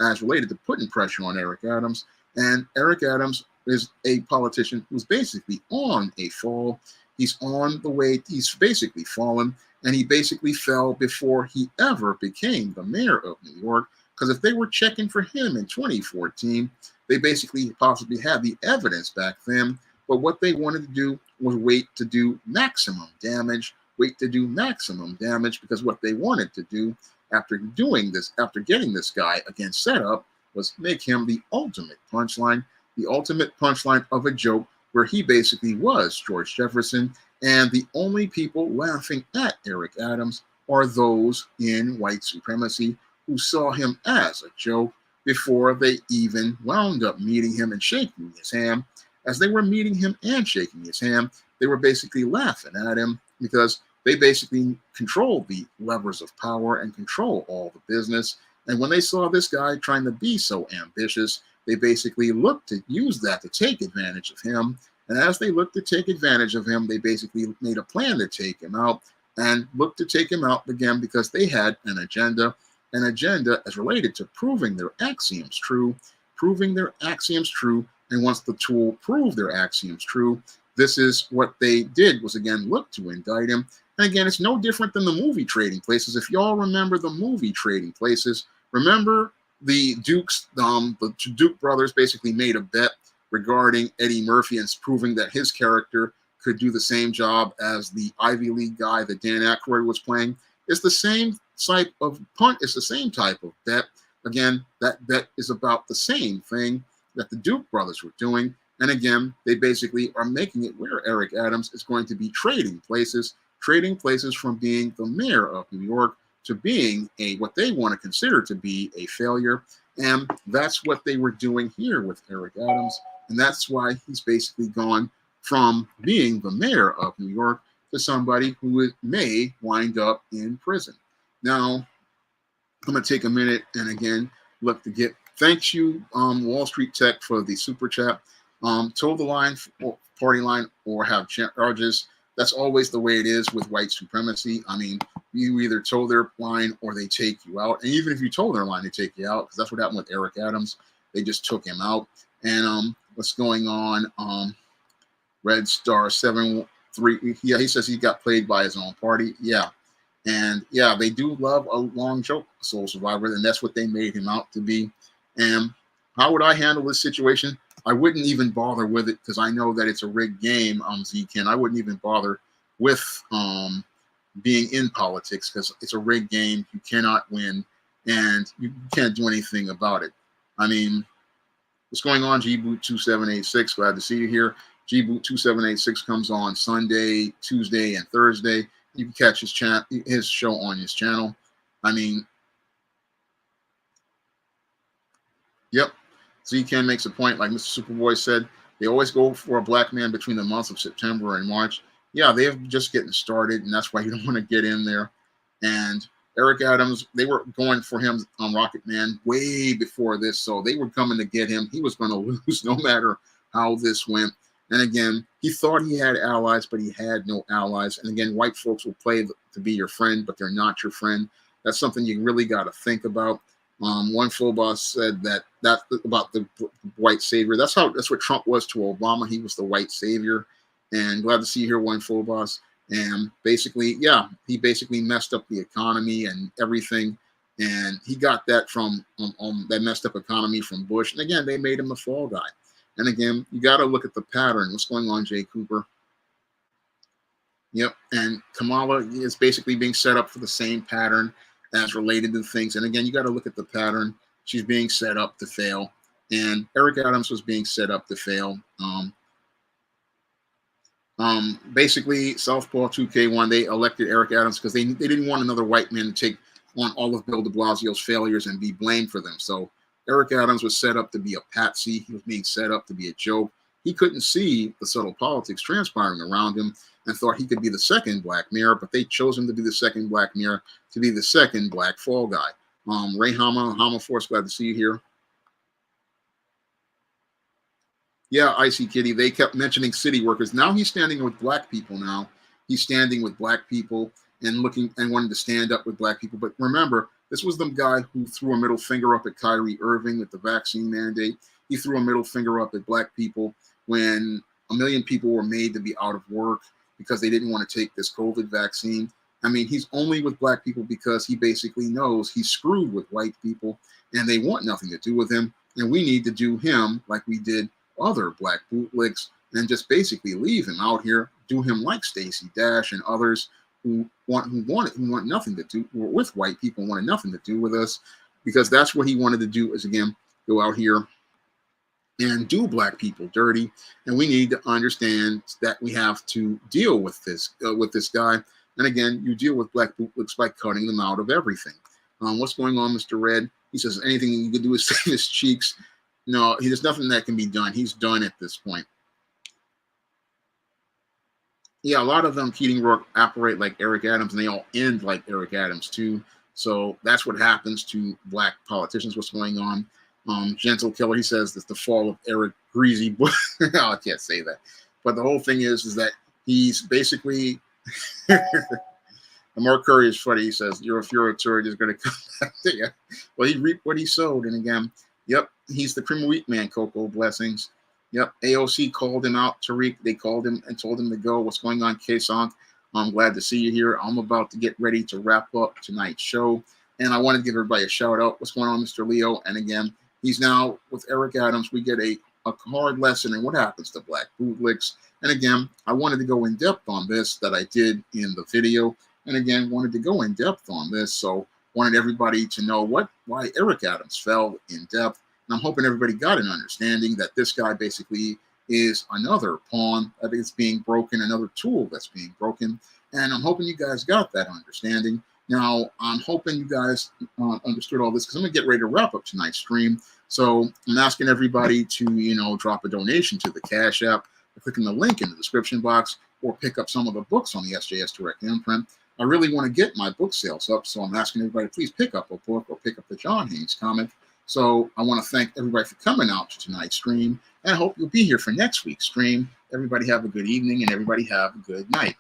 as related to putting pressure on Eric Adams. And Eric Adams is a politician who's basically on a fall. He's on the way. He's basically fallen. And he basically fell before he ever became the mayor of New York. Because if they were checking for him in 2014, they basically possibly had the evidence back then. But what they wanted to do was wait to do maximum damage, because what they wanted to do after doing this, after getting this guy again set up, was make him the ultimate punchline of a joke where he basically was George Jefferson. And the only people laughing at Eric Adams are those in white supremacy who saw him as a joke before they even wound up meeting him and shaking his hand. As they were meeting him and shaking his hand, they were basically laughing at him because they basically control the levers of power and control all the business. And when they saw this guy trying to be so ambitious, they basically looked to use that to take advantage of him. And as they looked to take advantage of him, they basically made a plan to take him out, and looked to take him out again because they had an agenda as related to proving their axioms true. And once the tool proved their axioms true, this is what they did, was again look to indict him. And again, it's no different than the movie Trading Places. If y'all remember the movie Trading Places, remember the Dukes, the Duke brothers basically made a bet regarding Eddie Murphy and proving that his character could do the same job as the Ivy League guy that Dan Aykroyd was playing. It's the same type of bet again, that is about the same thing that the Duke brothers were doing. And again, they basically are making it where Eric Adams is going to be trading places from being the mayor of New York to being what they want to consider to be a failure. And that's what they were doing here with Eric Adams. And that's why he's basically gone from being the mayor of New York to somebody who may wind up in prison. Now, I'm going to take a minute and again look to get thanks you, Wall Street Tech, for the super chat. Toe the line, party line, or have charges. That's always the way it is with white supremacy. I mean, you either toe their line or they take you out. And even if you toe their line, they take you out, because that's what happened with Eric Adams. They just took him out. And what's going on? Red Star 73. Yeah, he says he got played by his own party. Yeah. And yeah, they do love a long joke, Soul Survivor, and that's what they made him out to be. And how would I handle this situation? I wouldn't even bother with it, because I know that it's a rigged game, Z-Ken. I wouldn't even bother with being in politics, because it's a rigged game. You cannot win, and you can't do anything about it. I mean, what's going on, G-Boot 2786? Glad to see you here. G-Boot 2786 comes on Sunday, Tuesday, and Thursday. You can catch his show on his channel. I mean, yep. Z-Ken makes a point, like Mr. Superboy said, they always go for a black man between the months of September and March. Yeah, they're just getting started, and that's why you don't want to get in there. And Eric Adams, they were going for him on Rocket Man way before this, so they were coming to get him. He was going to lose no matter how this went. And again, he thought he had allies, but he had no allies. And again, white folks will play to be your friend, but they're not your friend. That's something you really got to think about. One full boss said that's about the white savior. That's what Trump was to Obama. He was the white savior. And glad to see you here, one full boss. And basically, yeah, he basically messed up the economy and everything. And he got that from that messed up economy from Bush. And again, they made him the fall guy. And again, you got to look at the pattern. What's going on, Jay Cooper? Yep. And Kamala is basically being set up for the same pattern as related to things. And again, you got to look at the pattern. She's being set up to fail. And Eric Adams was being set up to fail. Basically, Southpaw 2K1, they elected Eric Adams because they didn't want another white man to take on all of Bill de Blasio's failures and be blamed for them. So Eric Adams was set up to be a patsy. He was being set up to be a joke. He couldn't see the subtle politics transpiring around him and thought he could be the second black mayor, but they chose him to be the second black mayor, to be the second black fall guy. Ray Hama Force, glad to see you here. Yeah, Icy Kitty, they kept mentioning city workers. Now he's standing with black people now. He's standing with black people and looking and wanting to stand up with black people. But remember, this was the guy who threw a middle finger up at Kyrie Irving with the vaccine mandate. He threw a middle finger up at black people when 1 million people were made to be out of work because they didn't want to take this COVID vaccine. I mean, he's only with black people because he basically knows he's screwed with white people and they want nothing to do with him. And we need to do him like we did other black bootlicks and just basically leave him out here, do him like Stacey Dash and others who want nothing to do with white people, wanted nothing to do with us, because that's what he wanted to do is, again, go out here and do black people dirty. And we need to understand that we have to deal with this guy. And again, you deal with black bootlicks by cutting them out of everything. What's going on, Mr. Red? He says anything you can do is save his cheeks. No, there's nothing that can be done. He's done at this point. Yeah, a lot of them, Keating Rourke, operate like Eric Adams, and they all end like Eric Adams too. So that's what happens to black politicians. What's going on? Gentle Killer, he says that's the fall of Eric Greasy. Oh, I can't say that. But the whole thing is that he's basically Mark Curry is funny. He says, "You're a furator is going to come back to you." Well, he reaped what he sowed. And again, yep, he's the cream of wheat man, Coco. Blessings. Yep, AOC called him out, Tariq. They called him and told him to go. What's going on, K-Song? I'm glad to see you here. I'm about to get ready to wrap up tonight's show. And I want to give everybody a shout out. What's going on, Mr. Leo? And again, he's now with Eric Adams. We get a hard lesson in what happens to black bootlicks. And again, I wanted to go in depth on this that I did in the video. And again, wanted to go in depth on this. So wanted everybody to know why Eric Adams fell in depth. And I'm hoping everybody got an understanding that this guy basically is another pawn that is being broken, another tool that's being broken. And I'm hoping you guys got that understanding. Now, I'm hoping you guys understood all this because I'm going to get ready to wrap up tonight's stream. So I'm asking everybody to, drop a donation to the Cash App by clicking the link in the description box or pick up some of the books on the SJS Direct Imprint. I really want to get my book sales up, so I'm asking everybody to please pick up a book or pick up the John Haynes comic. So I want to thank everybody for coming out to tonight's stream, and I hope you'll be here for next week's stream. Everybody have a good evening, and everybody have a good night.